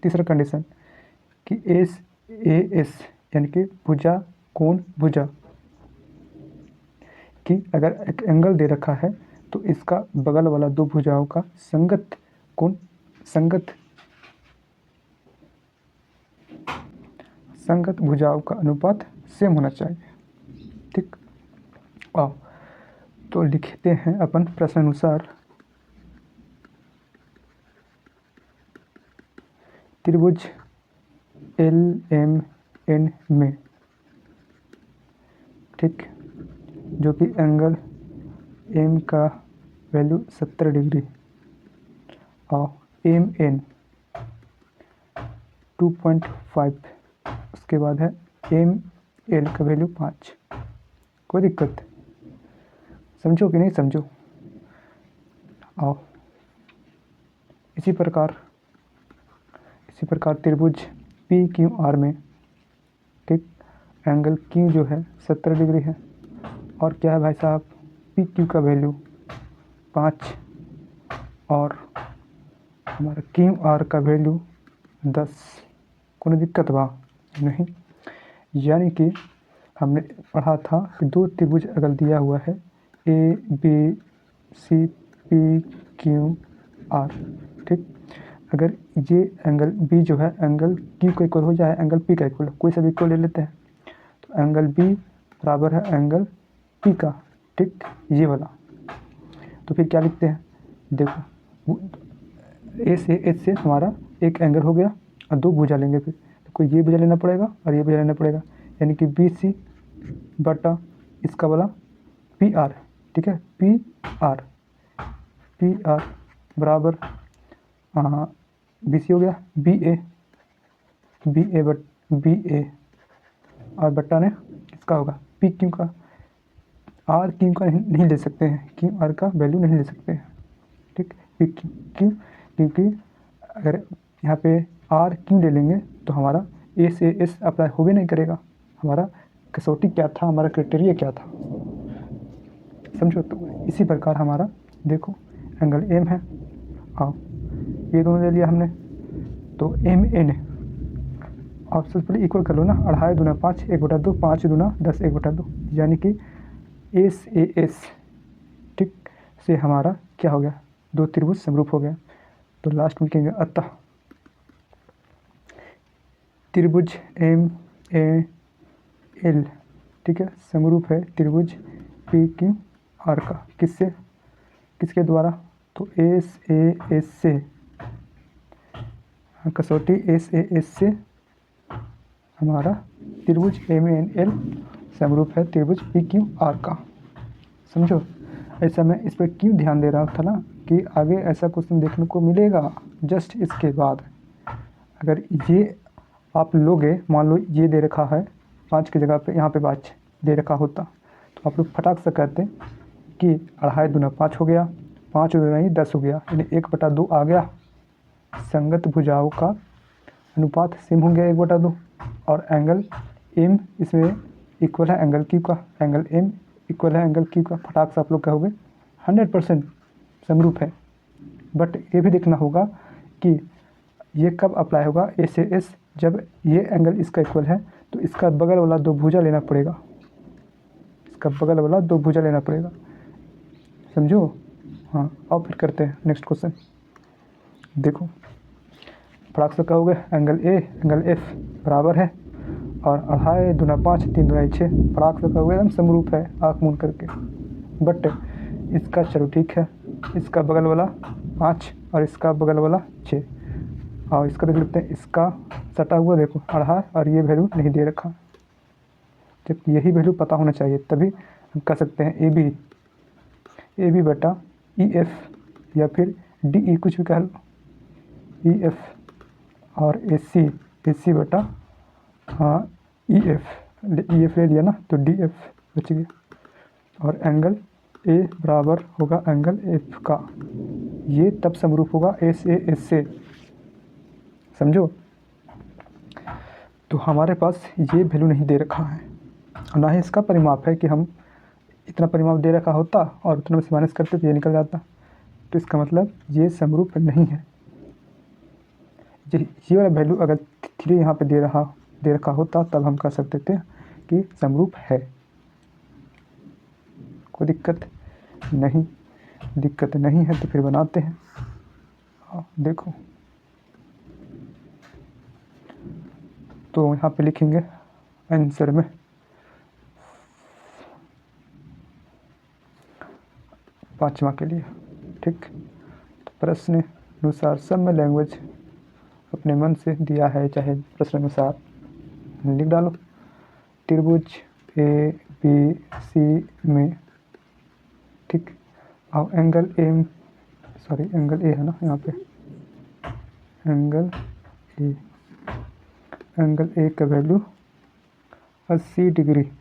तीसरा कंडीशन कि AS यानी कि भुजा कोण भुजा कि अगर एक एंगल दे रखा है तो इसका बगल वाला दो भुजाओं का संगत कोण, संगत भुजाओं का अनुपात सेम होना चाहिए, ठीक। आओ तो लिखते हैं अपन प्रश्नानुसार, त्रिभुज LMN में, ठीक, जो कि एंगल एम का वैल्यू 70 डिग्री और MN 2.5, उसके बाद है ML का वैल्यू 5। कोई दिक्कत, समझो कि नहीं समझो। आओ इसी प्रकार त्रिभुज PQR में, ठीक, एंगल Q जो है 70 डिग्री है, और क्या है भाई साहब, PQ का वैल्यू 5 और हमारा QR का वैल्यू 10। कोई दिक्कत बा नहीं, यानी कि हमने पढ़ा था कि दो त्रिभुज अगर दिया हुआ है ABCPQR, ठीक। अगर ये एंगल B जो है एंगल Q को इक्वल हो जाए, एंगल P का इक्वल, कोई सा भी इक्वल ले लेते हैं, तो एंगल B बराबर है एंगल P का, ठीक, ये वाला। तो फिर क्या लिखते हैं, देखो A से H से हमारा एक एंगल हो गया और दो भुजा लेंगे, फिर तो कोई ये भुजा लेना पड़ेगा और ये भुजा लेना पड़ेगा, यानी कि BC बटा इसका वाला PR, ठीक है। PR बराबर BC हो गया BA और बट्टा ने इसका होगा PQ का। RQ का नहीं ले सकते हैं, QR का वैल्यू नहीं ले सकते हैं, ठीक। PQ क्योंकि अगर यहाँ पे RQ ले लेंगे तो हमारा A से S अप्लाई हो भी नहीं करेगा। हमारा कसौटी क्या था, हमारा क्राइटेरिया क्या था, समझो। तो इसी प्रकार हमारा देखो एंगल M है, हाँ ये दोनों ले लिया हमने, तो MN आप सबसे पहले इक्वल कर लो ना, 2.5 दूना 5 1/2, 5 दूना 10 1/2, यानी कि AS, ठीक, से हमारा क्या हो गया, दो त्रिभुज समरूप हो गया। तो लास्ट में कहेंगे अतः त्रिभुज MAL, ठीक है, समरूप है त्रिभुज PQR का, किसके द्वारा, तो SAS से, कसौटी SAS से हमारा त्रिभुज MNL समरूप है त्रिभुज PQR का, समझो। ऐसा मैं इस पर क्यों ध्यान दे रहा था ना, कि आगे ऐसा क्वेश्चन देखने को मिलेगा जस्ट इसके बाद। अगर ये आप लोगे, मान लो ये दे रखा है 5 की जगह पे यहाँ पे 5 दे रखा होता, तो आप लोग फटाक से कहते कि 2.5 दूना 5 हो गया, 5 दूना ही 10 हो गया, यानी 1/2 आ गया। संगत भुजाओं का अनुपात सेम हो गया 1/2, और एंगल M इसमें इक्वल है एंगल क्यू का, एंगल एम इक्वल है एंगल क्यू का, फटाक से आप लोग कहोगे 100% समरूप है। बट ये भी देखना होगा कि ये कब अप्लाई होगा, ए से एस, जब ये एंगल इसका इक्वल है तो इसका बगल वाला दो भुजा लेना पड़ेगा, इसका बगल वाला दो भुजा लेना पड़ेगा, समझो। हाँ, और फिर करते हैं नेक्स्ट क्वेश्चन। देखो फटाक से कहोगे एंगल ए एंगल एफ बराबर है और 2.5 दूना 5 3 दूना 6, फटाक से कहोगे एकदम समरूप है आँख मूंद करके। बट इसका चलो ठीक है, इसका बगल वाला 5 और इसका बगल वाला 6, और इसका देख लेते हैं, इसका सटा हुआ देखो 2.5 और ये वैल्यू नहीं दे रखा, जबकि यही वैल्यू पता होना चाहिए, तभी हम कह सकते हैं ए बी बटा ई एफ या फिर डी ई कुछ भी कह लो, ई एफ और ए सी बटा हाँ ई एफ ले लिया ना तो डी एफ बच गया, और एंगल ए बराबर होगा एंगल एफ का, ये तब समरूप होगा एस से, समझो। तो हमारे पास ये वैल्यू नहीं दे रखा है, ना ही इसका परिमाप है कि हम इतना परिमाप दे रखा होता और उतना में से माइनस करते तो ये निकल जाता, तो इसका मतलब ये समरूप नहीं है। ये वाला वैल्यू अगर 3 यहाँ पे दे रखा होता तब हम कह सकते थे कि समरूप है। कोई दिक्कत नहीं है तो फिर बनाते हैं। देखो तो यहाँ पे लिखेंगे आंसर में 5वां के लिए, ठीक। तो प्रश्न अनुसार सब में लैंग्वेज अपने मन से दिया है, चाहे प्रश्न अनुसार लिख डालो। त्रिभुज ए बी सी में, ठीक, और एंगल ए है ना यहाँ पे, एंगल ए का वैल्यू 80 डिग्री,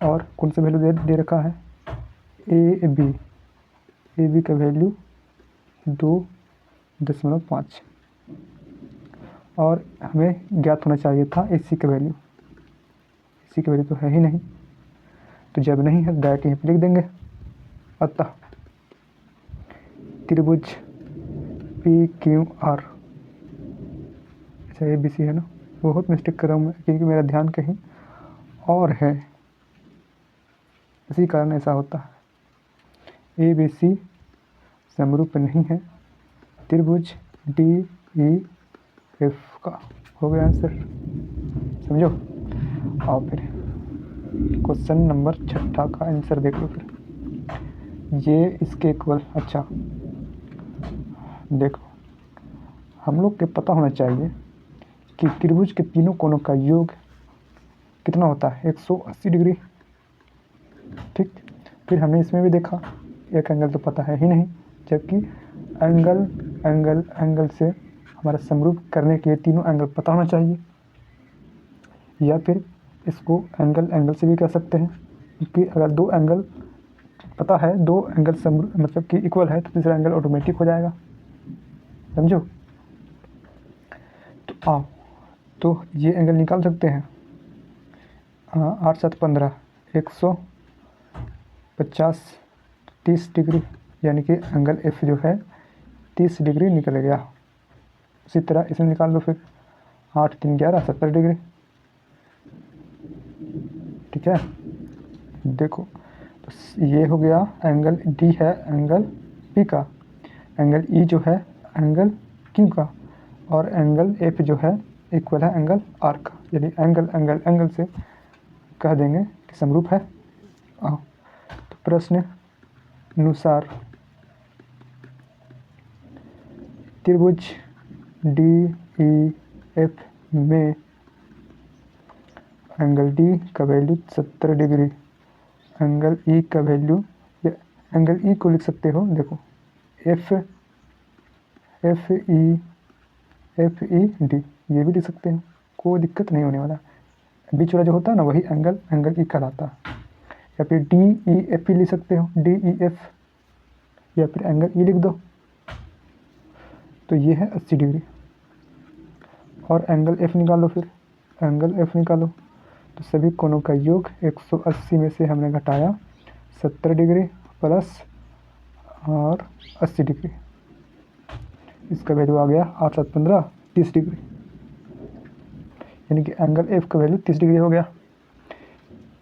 और कौन सा वैल्यू दे रखा है, ए बी का वैल्यू 2.5, और हमें ज्ञात होना चाहिए था ए सी का वैल्यू, तो है ही नहीं, तो जब नहीं है डायरेक्ट यहीं पर लिख देंगे। अतः त्रिभुज पी क्यू आर, अच्छा ए बी सी है ना, बहुत मिस्टेक कर रहा हूँ मैं क्योंकि मेरा ध्यान कहीं और है, इसी कारण ऐसा होता है। ए बी सी समरूप नहीं है त्रिभुज डी ई एफ का, हो गया आंसर, समझो। और फिर क्वेश्चन नंबर 6 का आंसर देख लो फिर, ये इसके इक्वल, अच्छा देखो हम लोग के पता होना चाहिए कि त्रिभुज के तीनों कोनों का योग कितना होता है, 180 डिग्री, ठीक। फिर हमने इसमें भी देखा एक एंगल तो पता है ही नहीं, जबकि एंगल से हमारा समरूप करने के लिए तीनों एंगल पता होना चाहिए, या फिर इसको एंगल से भी कह सकते हैं, क्योंकि अगर दो एंगल पता है, दो एंगल मतलब कि इक्वल है तो तीसरा एंगल ऑटोमेटिक हो जाएगा, समझो। तो आओ तो ये एंगल निकाल सकते हैं, 8 7 15 150 30 डिग्री, यानी कि एंगल एफ जो है 30 डिग्री निकल गया। उसी तरह इसमें निकाल लो फिर, 8 3 11 70 डिग्री, ठीक है। देखो तो ये हो गया एंगल डी है एंगल पी का, एंगल ई जो है एंगल क्यू का, और एंगल एफ जो है इक्वल है एंगल आर का, यानी एंगल से कह देंगे कि समरूप है। तो प्रश्न अनुसार त्रिभुज डी ई एफ में एंगल डी का वैल्यू 70 डिग्री, एंगल ई का वैल्यू, या एंगल ई को लिख सकते हो, देखो एफ ई डी, ये भी लिख सकते हो, कोई दिक्कत नहीं होने वाला। बीच वाला जो होता है ना वही एंगल ई कहलाता है, या फिर डी ई एफ ई लिख सकते हो, डी ई एफ, या फिर एंगल ई लिख दो, तो ये है 80 डिग्री। और एंगल एफ निकालो, फिर एंगल एफ निकालो तो सभी कोणों का योग 180 में से हमने घटाया 70 डिग्री प्लस और 80 डिग्री, इसका वैल्यू आ गया 8 7 15 30 डिग्री, यानी कि एंगल एफ का वैल्यू 30 डिग्री हो गया।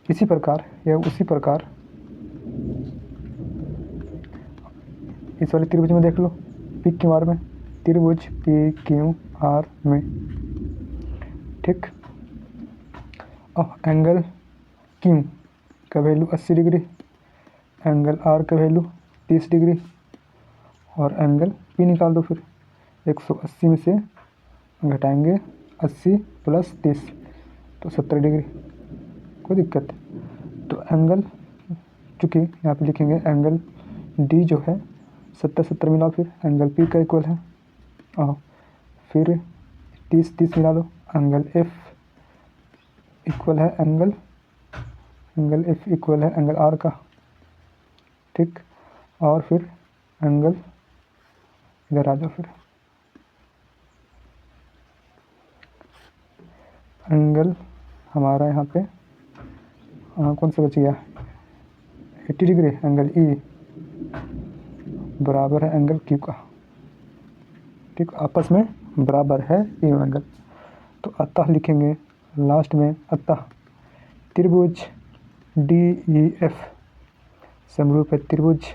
इसी प्रकार या उसी प्रकार इस वाले त्रिभुज में देख लो, पी क्यू आर में, त्रिभुज पी क्यू आर में, ठीक। अब एंगल क्यू का वैल्यू 80 डिग्री, एंगल आर का वैल्यू 30 डिग्री और एंगल पी निकाल दो। फिर 180 में से घटाएंगे 80 प्लस 30 तो 70 डिग्री, कोई दिक्कत। तो एंगल चूँकि यहाँ पे लिखेंगे एंगल डी जो है 70 70 मिलाओ, फिर एंगल पी का इक्वल है और फिर 30 30 मिला लो, एंगल एफ इक्वल है एंगल एफ इक्वल है एंगल आर का, ठीक। और फिर एंगल इधर आ जाओ, फिर एंगल हमारा यहाँ पे कौन सा बच गया, 80 डिग्री, एंगल ई बराबर है एंगल क्यू का, ठीक। आपस में बराबर है ये एंगल। तो अतः लिखेंगे लास्ट में, अतः त्रिभुज डी ई एफ समरूप है त्रिभुज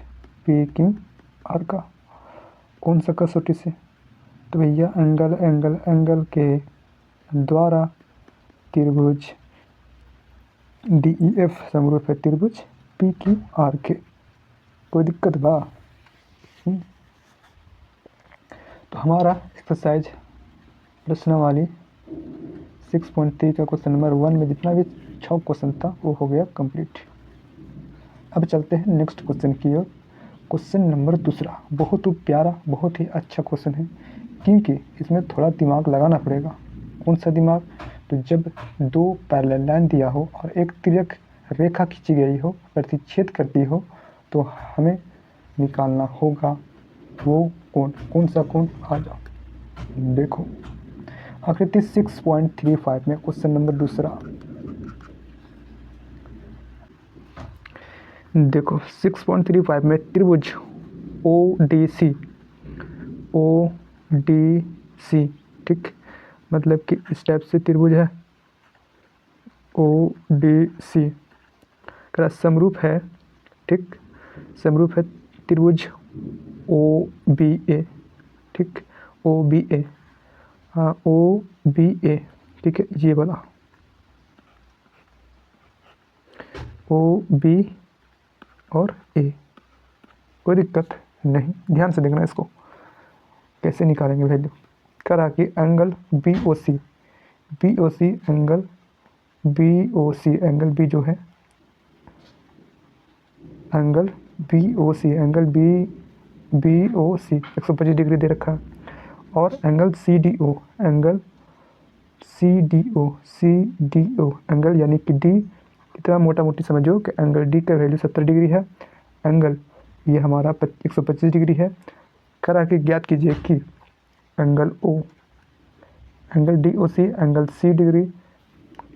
पी क्यू आर का। कौन सा कसौटी से, तो भैया एंगल के द्वारा त्रिभुज डी ई एफ समरूप है त्रिभुज पी क्यू आर के। कोई दिक्कत बा? तो हमारा एक्सरसाइज प्रश्नावली 6.3 का क्वेश्चन नंबर 1 में जितना भी 6 क्वेश्चन था वो हो गया कंप्लीट। अब चलते हैं नेक्स्ट क्वेश्चन की ओर। क्वेश्चन नंबर दूसरा बहुत ही प्यारा, बहुत ही अच्छा क्वेश्चन है, क्योंकि इसमें थोड़ा दिमाग लगाना पड़ेगा। कौन सा दिमाग? तो जब दो पैरेलल लाइन दिया हो और एक तिर्यक रेखा खींची गई हो, प्रतिच्छेद करती हो, तो हमें निकालना होगा वो कौन सा कोण। आ जाओ देखो आकृति 6.35 में क्वेश्चन नंबर दूसरा देखो। 6.35 में त्रिभुज ओ डी सी, ठीक। मतलब कि इस टाइप से त्रिभुज है ओ डी सी का समरूप है, ठीक। समरूप है त्रिभुज ओ बी ए, ठीक। ओ बी ए, हाँ ओ बी ए, ठीक है। ये वाला ओ बी और ए, कोई दिक्कत नहीं। ध्यान से देखना इसको कैसे निकालेंगे वैल्यू। करा कि angle B O C angle B जो है angle B O C 125 degree दे रखा है। और angle C D O angle यानी कि डी कितना मोटा मोटी समझो कि एंगल डी का वैल्यू 70 डिग्री है, एंगल ये हमारा 125 डिग्री है। करा के ज्ञात कीजिए कि angle D O C, angle C degree,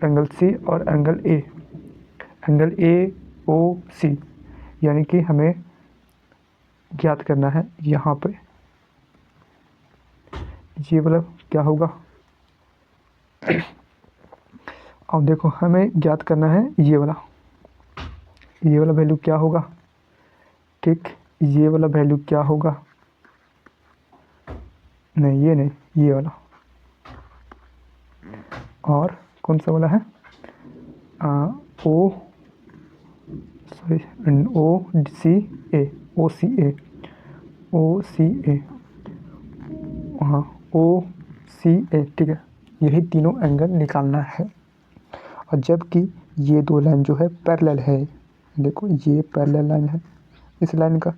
angle C और एंगल ए ओ सी, यानी कि हमें ज्ञात करना है यहाँ पे ये वाला क्या होगा। अब देखो हमें ज्ञात करना है ये वाला वैल्यू क्या होगा, ठीक। ये वाला वैल्यू क्या होगा, नहीं ये नहीं, ये वाला। और कौन सा वाला है, ओ सी ए, हाँ ओ सी ए, ठीक है। यही तीनों एंगल निकालना है। और जबकि ये दो लाइन जो है पैरेलल है, देखो ये पैरेलल लाइन है, इस लाइन का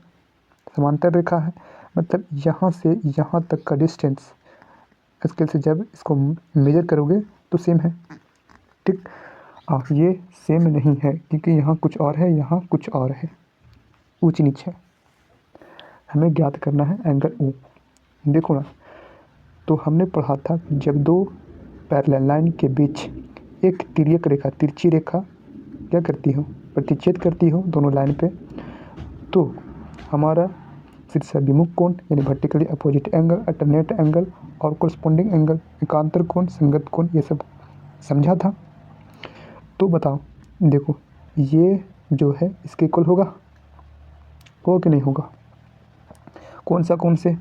समांतर रेखा है, मतलब यहाँ से यहाँ तक का डिस्टेंस स्केल से जब इसको मेजर करोगे तो सेम है, ठीक। अब ये सेम नहीं है क्योंकि यहाँ कुछ और है, यहाँ कुछ और है, ऊंच नीच है। हमें ज्ञात करना है एंगल ओ। देखो ना, तो हमने पढ़ा था जब दो पैरेलल लाइन के बीच एक तिर्यक रेखा, तिरछी रेखा क्या करती हो, प्रतिच्छेद करती हो दोनों लाइन पे, तो हमारा शीर्षाभिमुख कोण यानी vertically opposite angle, alternate angle और कोरस्पोंडिंग एंगल, एकांतर कोण, संगत कोण, ये सब समझा था। तो बताओ, देखो ये जो है इसके इक्वल होगा कि नहीं होगा? कौन सा कोण से?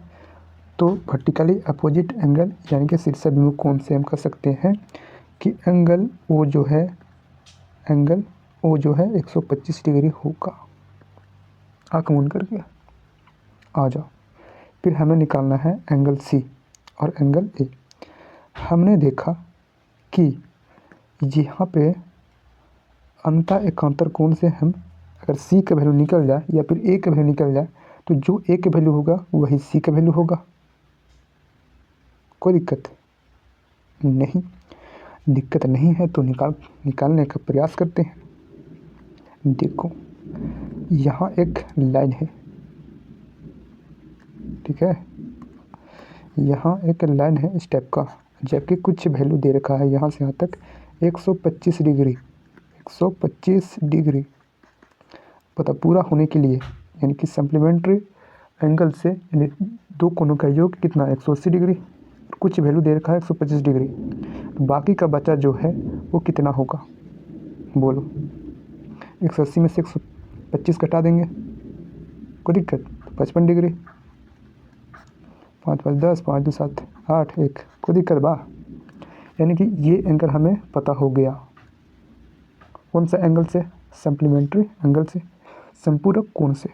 तो वर्टिकली अपोजिट एंगल यानी कि शीर्षाभिमुख कोण से हम कह सकते हैं कि एंगल ओ जो है 125 डिग्री होगा। आँख मूंद करके आ जाओ। फिर हमें निकालना है एंगल सी और एंगल ए। हमने देखा कि यहाँ पे अंतः एकांतर कोण से हम अगर सी का वैल्यू निकल जाए या फिर ए का वैल्यू निकल जाए तो जो ए का वैल्यू होगा वही सी का वैल्यू होगा। कोई दिक्कत नहीं? दिक्कत नहीं है तो निकालने का प्रयास करते हैं। देखो यहाँ एक लाइन है, ठीक है, यहाँ एक लाइन है इस टाइप का, जबकि कुछ वैल्यू दे रखा है यहाँ से यहाँ तक 125 डिग्री, 125 डिग्री पता पूरा होने के लिए, यानी कि सप्लीमेंट्री एंगल से यानी दो कोणों का योग कितना 180 डिग्री, कुछ वैल्यू दे रखा है 125 डिग्री। तो बाकी का बचा जो है वो कितना होगा बोलो? 180 में से 125 घटा देंगे, कोई दिक्कत? 55 डिग्री, 5 5 10, 5 2 7 8 1, कोई दिक्कत बा? यानी कि ये एंगल हमें पता हो गया। कौन सा एंगल से? सप्लीमेंट्री एंगल से, संपूरक कोण से।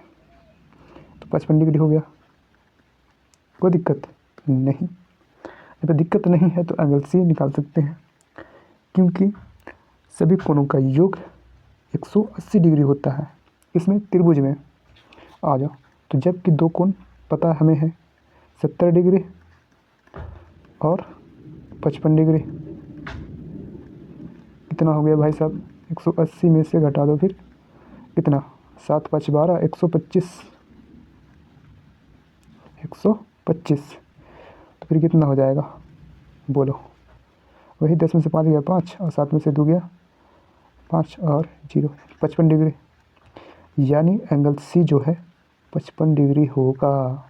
तो 55 डिग्री हो गया, कोई दिक्कत नहीं। जब दिक्कत नहीं है तो एंगल सी निकाल सकते हैं, क्योंकि सभी कोणों का योग 180 डिग्री होता है। इसमें त्रिभुज में आ जाओ, तो जबकि दो कोण पता हमें है 70 डिग्री और 55 डिग्री, कितना हो गया भाई साहब? 180 में से घटा दो फिर कितना, 7 5 12, 125, 125, तो फिर कितना हो जाएगा बोलो? वही 10 में से 5 गया 5 और 7 में से 2 गया 5 और 0, 55 डिग्री। यानी एंगल सी जो है 55 डिग्री होगा।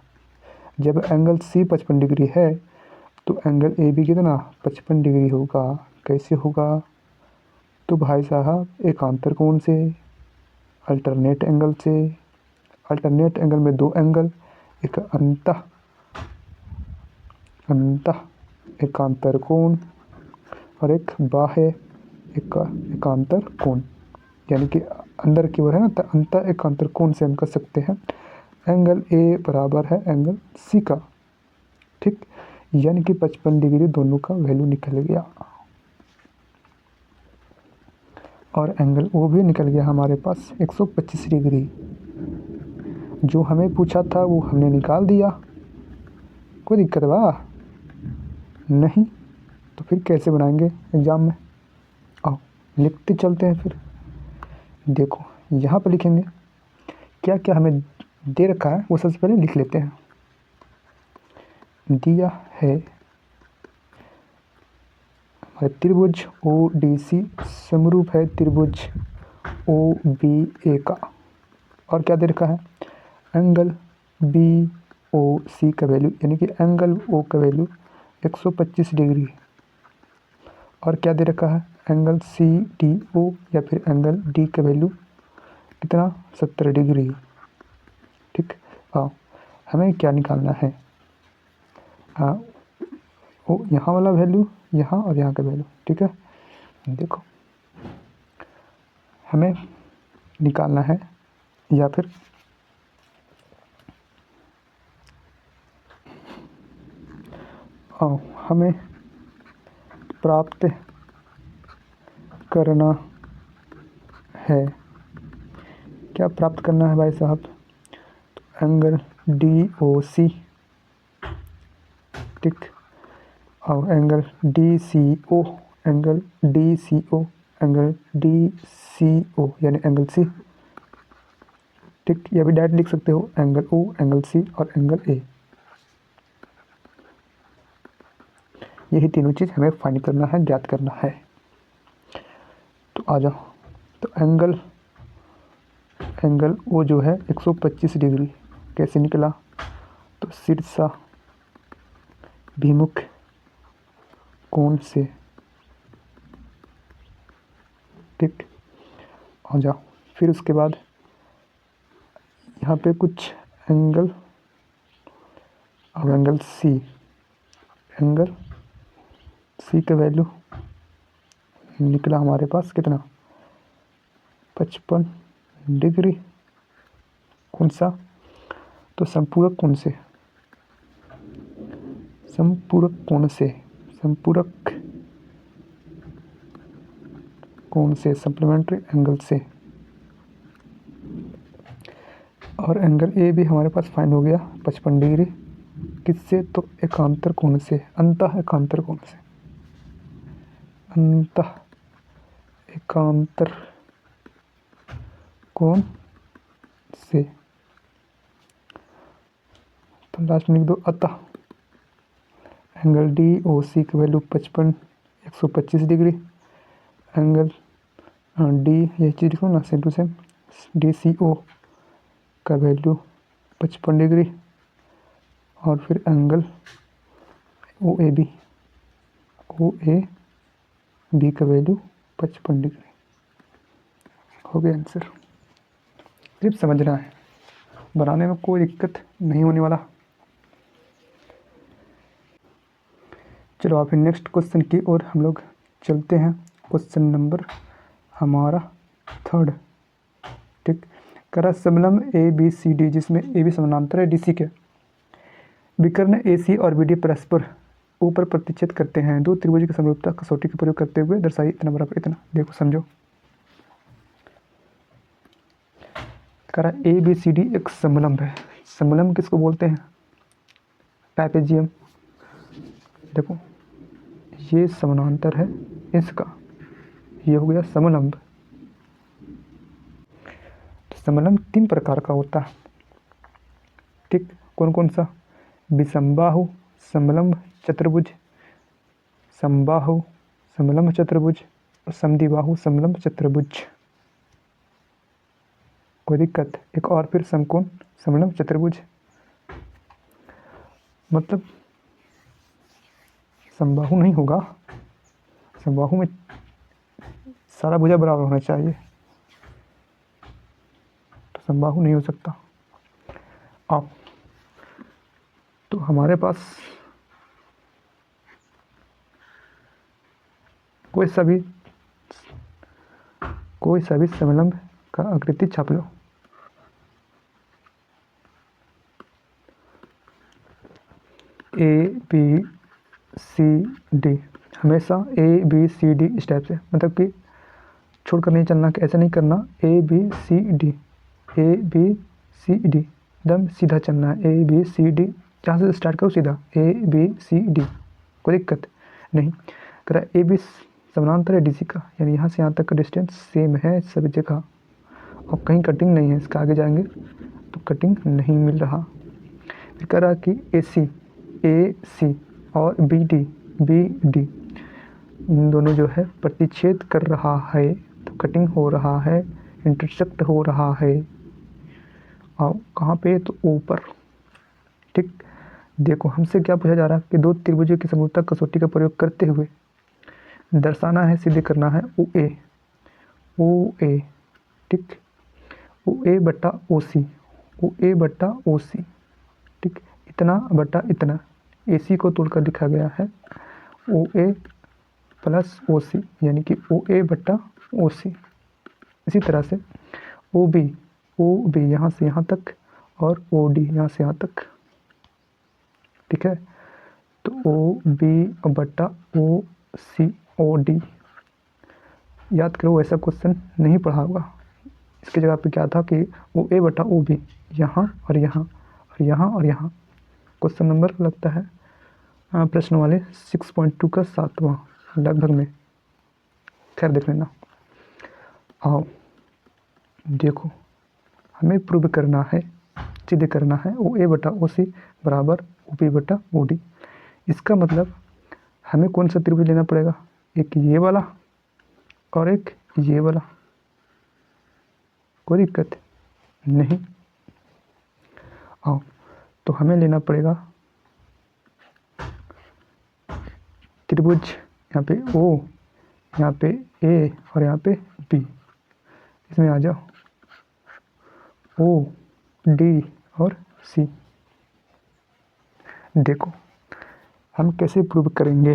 जब एंगल सी 55 डिग्री है तो एंगल ए भी कितना 55 डिग्री होगा। कैसे होगा? तो भाई साहब एकांतर कोण से, अल्टरनेट एंगल से। अल्टरनेट एंगल में दो एंगल, एक अंतः एकांतर कोण और एक बाह्य एकांतर कोण, यानी कि अंदर की ओर है ना, तो अंतः एकांतर कोण से हम कर सकते हैं एंगल ए बराबर है एंगल सी का, ठीक। यानी कि 55 डिग्री दोनों का वैल्यू निकल गया और एंगल ओ भी निकल गया हमारे पास 125 डिग्री। जो हमें पूछा था वो हमने निकाल दिया। कोई दिक्कत बा? नहीं। तो फिर कैसे बनाएंगे एग्ज़ाम में? आओ लिखते चलते हैं फिर। देखो यहाँ पर लिखेंगे क्या क्या हमें दे रखा है वो सबसे पहले लिख लेते हैं। दिया है हमारे त्रिभुज ODC समरूप है त्रिभुज OBA का, और क्या दे रखा है एंगल BOC का वैल्यू, यानी कि एंगल O का वैल्यू 125 डिग्री, और क्या दे रखा है एंगल CDO या फिर एंगल D का वैल्यू कितना 70 डिग्री, ठीक। आओ हमें क्या निकालना है, यहाँ वाला वैल्यू यहाँ और यहाँ का वैल्यू, ठीक है। देखो हमें निकालना है या फिर हमें प्राप्त करना है, क्या प्राप्त करना है भाई साहब? तो एंगल DOC, ठीक, और angle DCO, angle DCO, angle DCO यानी एंगल C, ठीक। या भी डायरेक्ट लिख सकते हो एंगल O, एंगल C और एंगल A। यही तीनों चीज़ हमें फाइंड करना है, ज्ञात करना है। आ जाओ। तो एंगल ओ जो है 125 डिग्री कैसे निकला? तो शीर्षा भिमुख कोण से, ठीक। आ जाओ। फिर उसके बाद यहाँ पे कुछ एंगल, अब एंगल सी का वैल्यू निकला हमारे पास कितना? 55 डिग्री। कौन सा? तो संपूरक कोण से, सप्लीमेंट्री एंगल से। और एंगल ए भी हमारे पास फाइंड हो गया 55 डिग्री। किससे? तो एकांतर कोण से, अंतः एकांतर कोण से। तो लास्ट में लिख दो अतः एंगल डी ओ सी की वैल्यू 125 डिग्री। एंगल डी ये चीज़ लिखो ना, same to same, D C O का वैल्यू 55 डिग्री। और फिर एंगल ओ ए बी का वैल्यू 55 डिग्री। हो गया आंसर। सिर्फ समझना है, बनाने में कोई दिक्कत नहीं होने वाला। चलो आप फिर नेक्स्ट क्वेश्चन की ओर हम लोग चलते हैं। क्वेश्चन नंबर हमारा 3, ठीक। करा समलंब ए बी सी डी, जिसमें ए बी समानांतर है डी सी के, विकर्ण ए सी और बी डी परस्पर ऊपर प्रतिच्छेद करते हैं। दो त्रिभुज की समरूपता कसौटी का प्रयोग करते हुए दर्शाइए इतना बराबर इतना। देखो समझो, करा ए बी सी डी एक समलंब है। समलंब किसको बोलते हैं? ट्रापेजियम। देखो ये समानांतर है इसका, ये हो गया समलंब। तो समलंब 3 प्रकार का होता है, ठीक। कौन कौन सा? विषमबाहु समलंब चतुर्भुज, समबाहु समलंब चतुर्भुज और समद्विबाहु समलंब चतुर्भुज। कोई दिक्कत? एक और फिर समकोण समलंब चतुर्भुज। मतलब समबाहु नहीं होगा, समबाहु में सारा भुजा बराबर होना चाहिए, तो समबाहु नहीं हो सकता। अब तो हमारे पास कोई सा भी समलंब का आकृति छाप लो। ए बी सी डी, हमेशा ए बी सी डी इस टाइप से, मतलब कि छोड़कर नहीं चलना, कि ऐसा नहीं करना। ए बी सी डी एकदम सीधा चलना है। ए बी सी डी जहाँ से स्टार्ट करो सीधा, ए बी सी डी, कोई दिक्कत नहीं। करा ए बी समानांतर है डी सी का, यानी यहाँ से यहाँ तक का डिस्टेंस सेम है सभी जगह, और कहीं कटिंग नहीं है। इसका आगे जाएंगे तो कटिंग नहीं मिल रहा। फिर करा कि ए सी और बी डी इन दोनों जो है प्रतिच्छेद कर रहा है, तो कटिंग हो रहा है, इंटरसेक्ट हो रहा है। और कहाँ पे? तो ऊपर, ठीक। देखो हमसे क्या पूछा जा रहा है कि दो त्रिभुजों की समरूपता कसौटी का प्रयोग करते हुए दर्शाना है, सिद्ध करना है ओ ए, ठीक। ओ ए बटा ओ सी, ठीक। इतना बटा इतना, ए सी को तोड़कर लिखा गया है ओ ए प्लस ओ सी, यानी कि ओ ए बटा ओ सी। इसी तरह से ओ बी यहाँ से यहाँ तक और ओ डी यहाँ से यहाँ तक, ठीक है। तो ओ बी बटा ओ सी ओ डी, याद करो ऐसा क्वेश्चन नहीं पढ़ा होगा। इसकी जगह पे क्या था कि ओ ए बटा ओ बी, यहाँ और यहाँ और यहाँ और यहाँ। क्वेश्चन नंबर लगता है प्रश्न वाले 6.2 का 7वां लगभग में, खैर देख लेना। आओ देखो, हमें प्रूव करना है, सिद्ध करना है ओ ए बटा ओ सी बराबर ओ बी बटा ओ डी। इसका मतलब हमें कौन सा त्रिभुज लेना पड़ेगा? एक ये वाला और एक ये वाला, कोई दिक्कत नहीं। आओ, तो हमें लेना पड़ेगा त्रिभुज, यहाँ पे ओ, यहाँ पे ए और यहाँ पे बी। इसमें आ जाओ, ओ डी और सी। देखो हम कैसे प्रूव करेंगे।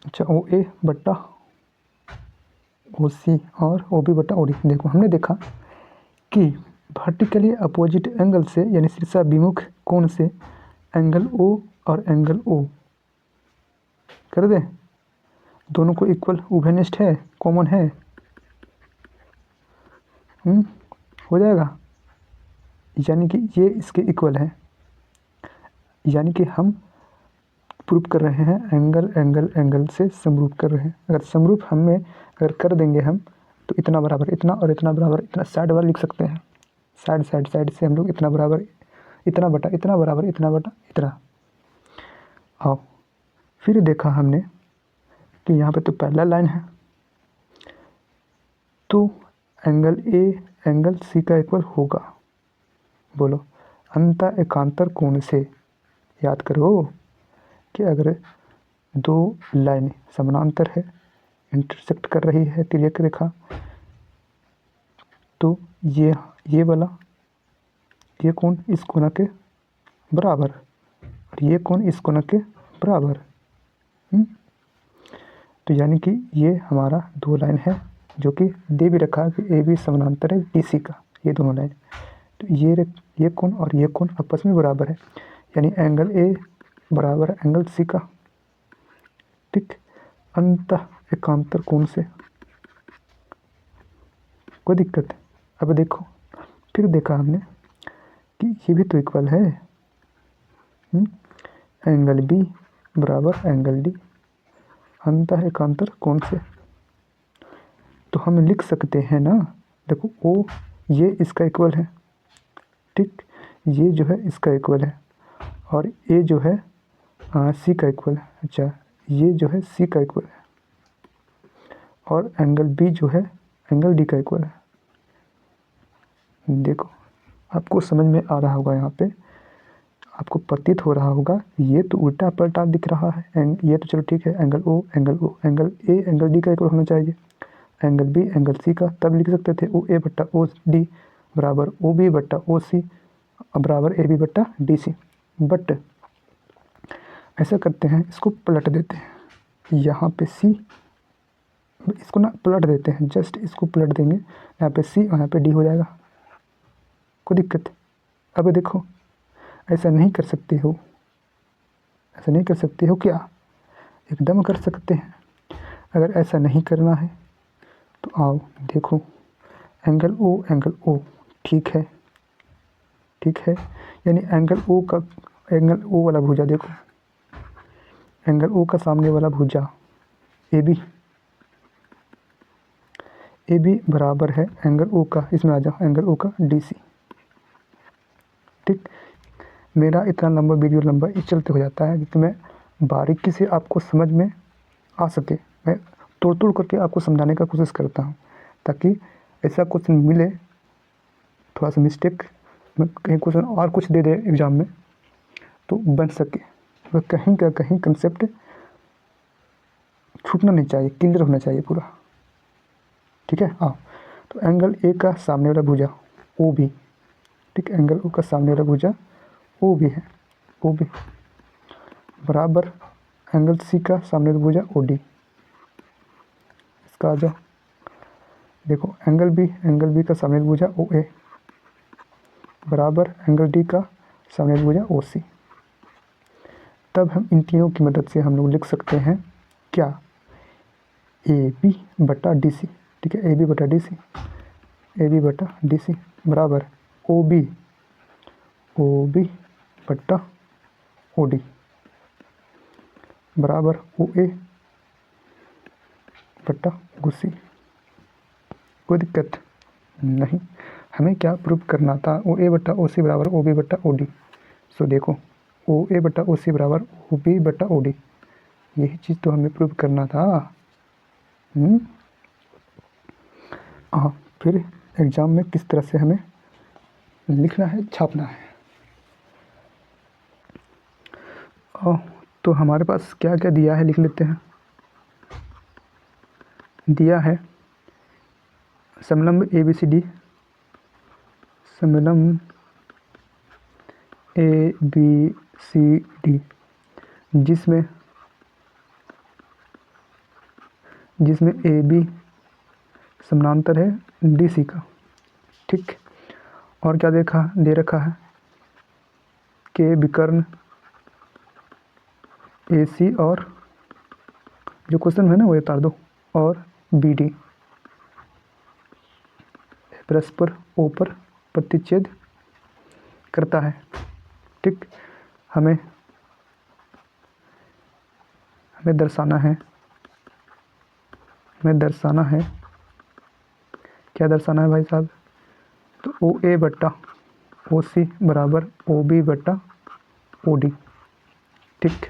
अच्छा, ओ ए बट्टा ओ सी और ओ बी बट्टा ओ डी। देखो हमने देखा कि वर्टिकली अपोजिट एंगल से यानी शीर्षाभिमुख कोण से एंगल ओ और एंगल ओ कर दे, दोनों को इक्वल उभयनिष्ठ है, कॉमन है, हो जाएगा। यानी कि ये इसके इक्वल है, यानी कि हम प्रूव कर रहे हैं एंगल एंगल एंगल से समरूप कर रहे हैं। अगर समरूप हमें अगर कर देंगे हम, तो इतना बराबर इतना और इतना बराबर इतना, साइड वाला लिख सकते हैं। साइड साइड साइड से हम लोग इतना बराबर इतना बटा इतना बराबर इतना बटा इतना। आओ, फिर देखा हमने कि यहाँ पे तो पहला लाइन है, तो एंगल ए एंगल सी का इक्वल होगा। बोलो, अंत एकांतर कोण से। याद करो कि अगर दो लाइन समानांतर है, इंटरसेक्ट कर रही है तिर्यक रेखा, तो ये वाला ये कोण इस कोण के बराबर और ये कोण इस कोण के बराबर। तो यानी कि ये हमारा दो लाइन है जो कि दे भी रखा है कि ए बी समानांतर है DC का, ये दोनों लाइन। तो ये कोण और ये कोण आपस में बराबर है, यानी एंगल ए बराबर एंगल सी का। ठीक, अंत एकांतर कोण से, कोई दिक्कत। अब देखो, फिर देखा हमने कि ये भी तो इक्वल है, एंगल बी बराबर एंगल डी, अंत एकांतर कोण से। तो हम लिख सकते हैं ना, देखो ओ ये इसका इक्वल है, ठीक, ये जो है इसका इक्वल है, और ए जो है सी का इक्वल है। अच्छा, ये जो है सी का इक्वल है, और एंगल बी जो है एंगल डी का इक्वल है। देखो आपको समझ में आ रहा होगा, यहाँ पे आपको प्रतीत हो रहा होगा ये तो उल्टा पलटा दिख रहा है। ये तो चलो ठीक है, angle O angle A angle D का इक्वल होना चाहिए, एंगल बी एंगल सी का। तब लिख सकते थे ओ ए बट्टा ओ डी बराबर ओ बी बट्टा ओ सी बराबर ए बी बट्टा डी सी। बट ऐसा करते हैं, इसको पलट देते हैं, यहाँ पे सी, इसको ना पलट देते हैं, जस्ट इसको पलट देंगे, यहाँ पे सी और यहाँ पे डी हो जाएगा, कोई दिक्कत। अब देखो, ऐसा नहीं कर सकते हो, ऐसा नहीं कर सकते हो क्या? एकदम कर सकते हैं। अगर ऐसा नहीं करना है तो आओ देखो, एंगल ओ ठीक है, ठीक है, यानी एंगल ओ वाला भुजा, देखो एंगल ओ का सामने वाला भुजा ए बी बराबर है एंगल ओ का, इसमें आ जाओ एंगल ओ का DC। ठीक, मेरा इतना लंबा वीडियो लंबा इस चलते हो जाता है क्योंकि मैं बारीकी से आपको समझ में आ सके, मैं तोड़ करके आपको समझाने का कोशिश करता हूँ, ताकि ऐसा क्वेश्चन मिले, थोड़ा सा मिस्टेक में कहीं क्वेश्चन और कुछ दे दे एग्ज़ाम में तो बन सके, तो कहीं का कहीं कंसेप्ट छूटना नहीं चाहिए, क्लियर होना चाहिए पूरा। ठीक है, हाँ, तो एंगल ए का सामने वाला भुजा ओ भी, ठीक, एंगल ओ का सामने वाला भुजा ओ भी है, ओ भी बराबर एंगल सी का सामने वाला भुजा ओ डी। इसका आ जाओ, देखो एंगल बी का सामने वाला भुजा ओ ए बराबर एंगल डी का सामने वाला भुजा ओ सी। तब हम इन तीनों की मदद से हम लोग लिख सकते हैं क्या, ए बी बटा डी सी। ठीक है, ए बी बटा डी सी बराबर ओ बी बटा ओ डी बराबर ओ ए बटा ओ सी। कोई दिक्कत नहीं। हमें क्या प्रूव करना था, ओ ए बटा ओ सी बराबर ओ बी बटा ओ डी। सो देखो, ओ ए बटा ओ सी बराबर ओ बी बटा ओ डी, यही चीज़ तो हमें प्रूव करना था। फिर एग्ज़ाम में किस तरह से हमें लिखना है, छापना है। तो हमारे पास क्या क्या दिया है, लिख लेते हैं। दिया है समलंब ABCD, समलंब ABCD जिसमें AB समानांतर है DC का। ठीक, और क्या दे रखा है के विकर्ण AC और जो क्वेश्चन है ना वो ये उतार दो, और BD परस्पर O पर प्रतिच्छेद करता है। ठीक, हमें दर्शाना है, क्या दर्शाना है भाई साहब, तो OA बट्टा OC बराबर OB बट्टा OD। ठीक,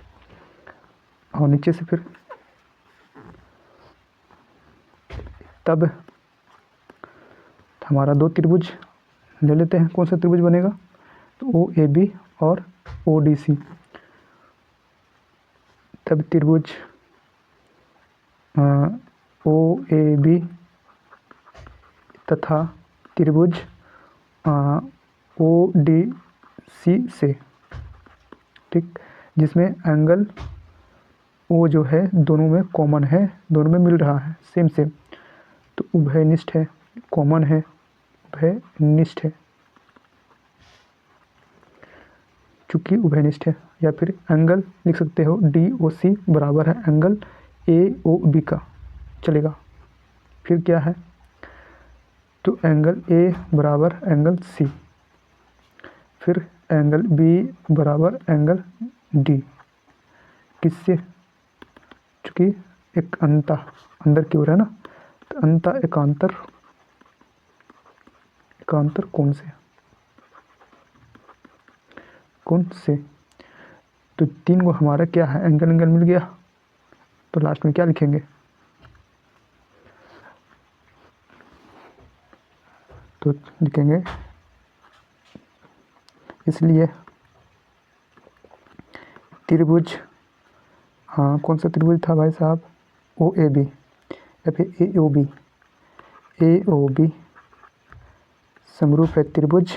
और नीचे से फिर तब हमारा दो त्रिभुज ले लेते हैं। कौन सा त्रिभुज बनेगा, तो OAB और ODC। तब त्रिभुज OAB तथा त्रिभुज ODC से, ठीक, जिसमें एंगल O जो है दोनों में कॉमन है, दोनों में मिल रहा है, सेम, तो उभयनिष्ठ है, कॉमन है, उभयनिष्ठ है, चूंकि उभयनिष्ठ है। या फिर एंगल लिख सकते हो DOC बराबर है एंगल AOB का, चलेगा। फिर क्या है, तो एंगल A बराबर एंगल C, फिर एंगल B बराबर एंगल D, किससे, चूँकि एक अंदर की ओर है ना, तो अंत एकांतर कोण से। तो तीन को हमारा क्या है, एंगल मिल गया। तो लास्ट में क्या लिखेंगे, तो लिखेंगे इसलिए त्रिभुज, हाँ कौन सा त्रिभुज था भाई साहब, OAB या फिर AOB समरूप है त्रिभुज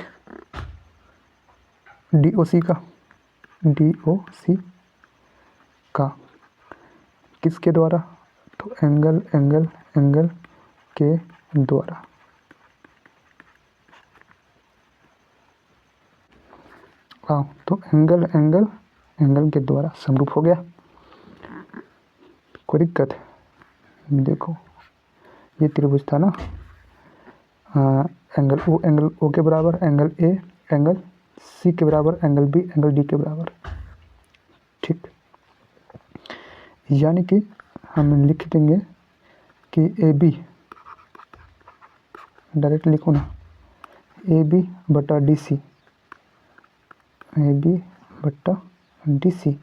DOC का, किसके द्वारा, तो एंगल के द्वारा। हाँ, तो एंगल के द्वारा समरूप हो गया। कोई दिक्कत, देखो ये त्रिभुज था ना, एंगल O के बराबर, एंगल A एंगल C के बराबर, एंगल B एंगल D के बराबर। ठीक, यानी कि हम लिख देंगे कि AB, डायरेक्ट लिखो ना, AB बटा DC, AB बटा DC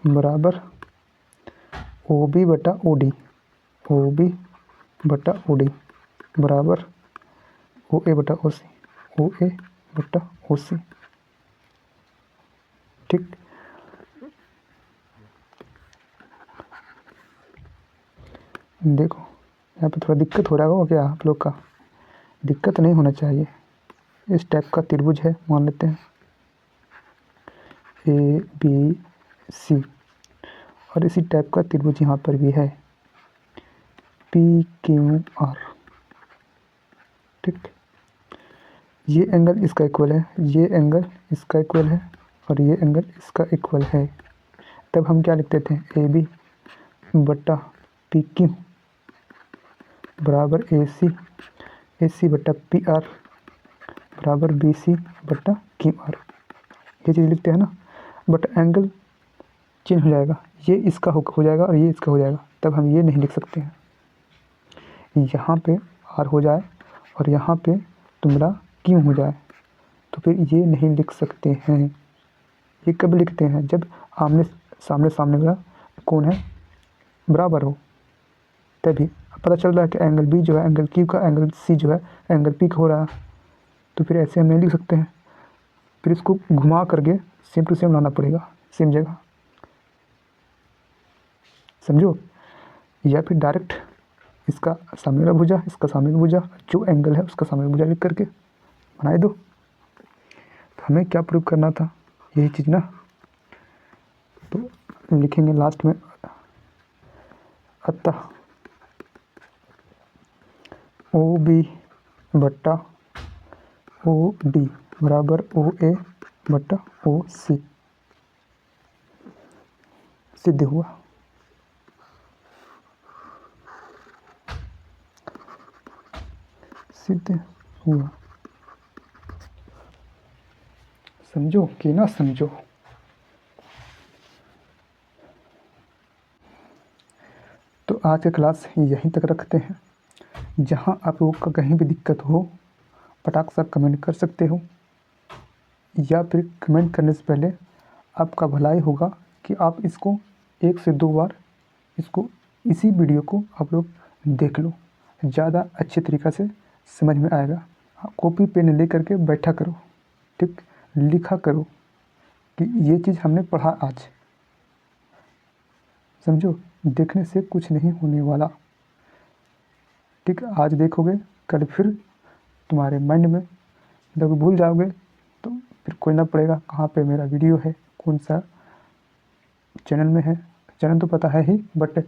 बराबर OB बटा OD, OB बटा OD बराबर OA बटा OC, OA बटा OC। ठीक, देखो यहाँ पे थोड़ा दिक्कत हो रहा होगा क्या आप लोग का, दिक्कत नहीं होना चाहिए। इस टाइप का त्रिभुज है, मान लेते हैं ABC, और इसी टाइप का त्रिभुज यहाँ पर भी है PQR। ठीक, ये एंगल इसका इक्वल है, ये एंगल इसका इक्वल है, और ये एंगल इसका इक्वल है। तब हम क्या लिख देते हैं, AB बटा PQ बराबर AC बटा PR बराबर BC बटा QR। ये चीज़ लिखते हैं ना, बट एंगल चेंज हो जाएगा, ये इसका हो जाएगा और ये इसका हो जाएगा। तब हम ये नहीं लिख सकते हैं, यहाँ पे R हो जाए और यहाँ पे तुम्हारा Q हो जाए, तो फिर ये नहीं लिख सकते हैं। ये कब लिखते हैं, जब आमने सामने वाला कौन है बराबर हो, तभी पता चल रहा है कि एंगल बी जो है एंगल क्यू का एंगल सी जो है एंगल पी का हो रहा है। तो फिर ऐसे हम नहीं लिख सकते हैं, फिर इसको घुमा करके सेम टू सेम लाना पड़ेगा सेम जगह, समझो। या फिर डायरेक्ट इसका सामने वाला भुजा, इसका सामने वाला भुजा, जो एंगल है उसका सामने वाला भुजा लिख करके बनाए दो। तो हमें क्या प्रूव करना था, यही चीज़ ना। तो लिखेंगे लास्ट में, अतः ओ बी बट्टा ओ डी बराबर ओ ए बट्टा ओ सी सिद्ध हुआ। सिद्ध हुआ, समझो कि ना समझो। तो आज की क्लास यहीं तक रखते हैं। जहाँ आप लोगों का कहीं भी दिक्कत हो फटाक सा कमेंट कर सकते हो, या फिर कमेंट करने से पहले आपका भलाई होगा कि आप इसको 1 से 2 बार इसको इसी वीडियो को आप लोग देख लो, ज़्यादा अच्छे तरीक़ा से समझ में आएगा। कॉपी पेन ले करके बैठा करो, ठीक, लिखा करो कि ये चीज़ हमने पढ़ा आज, समझो। देखने से कुछ नहीं होने वाला, ठीक। आज देखोगे कल फिर तुम्हारे माइंड में जब भूल जाओगे तो फिर खोजना पड़ेगा कहाँ पे मेरा वीडियो है, कौन सा चैनल में है। चैनल तो पता है ही, बट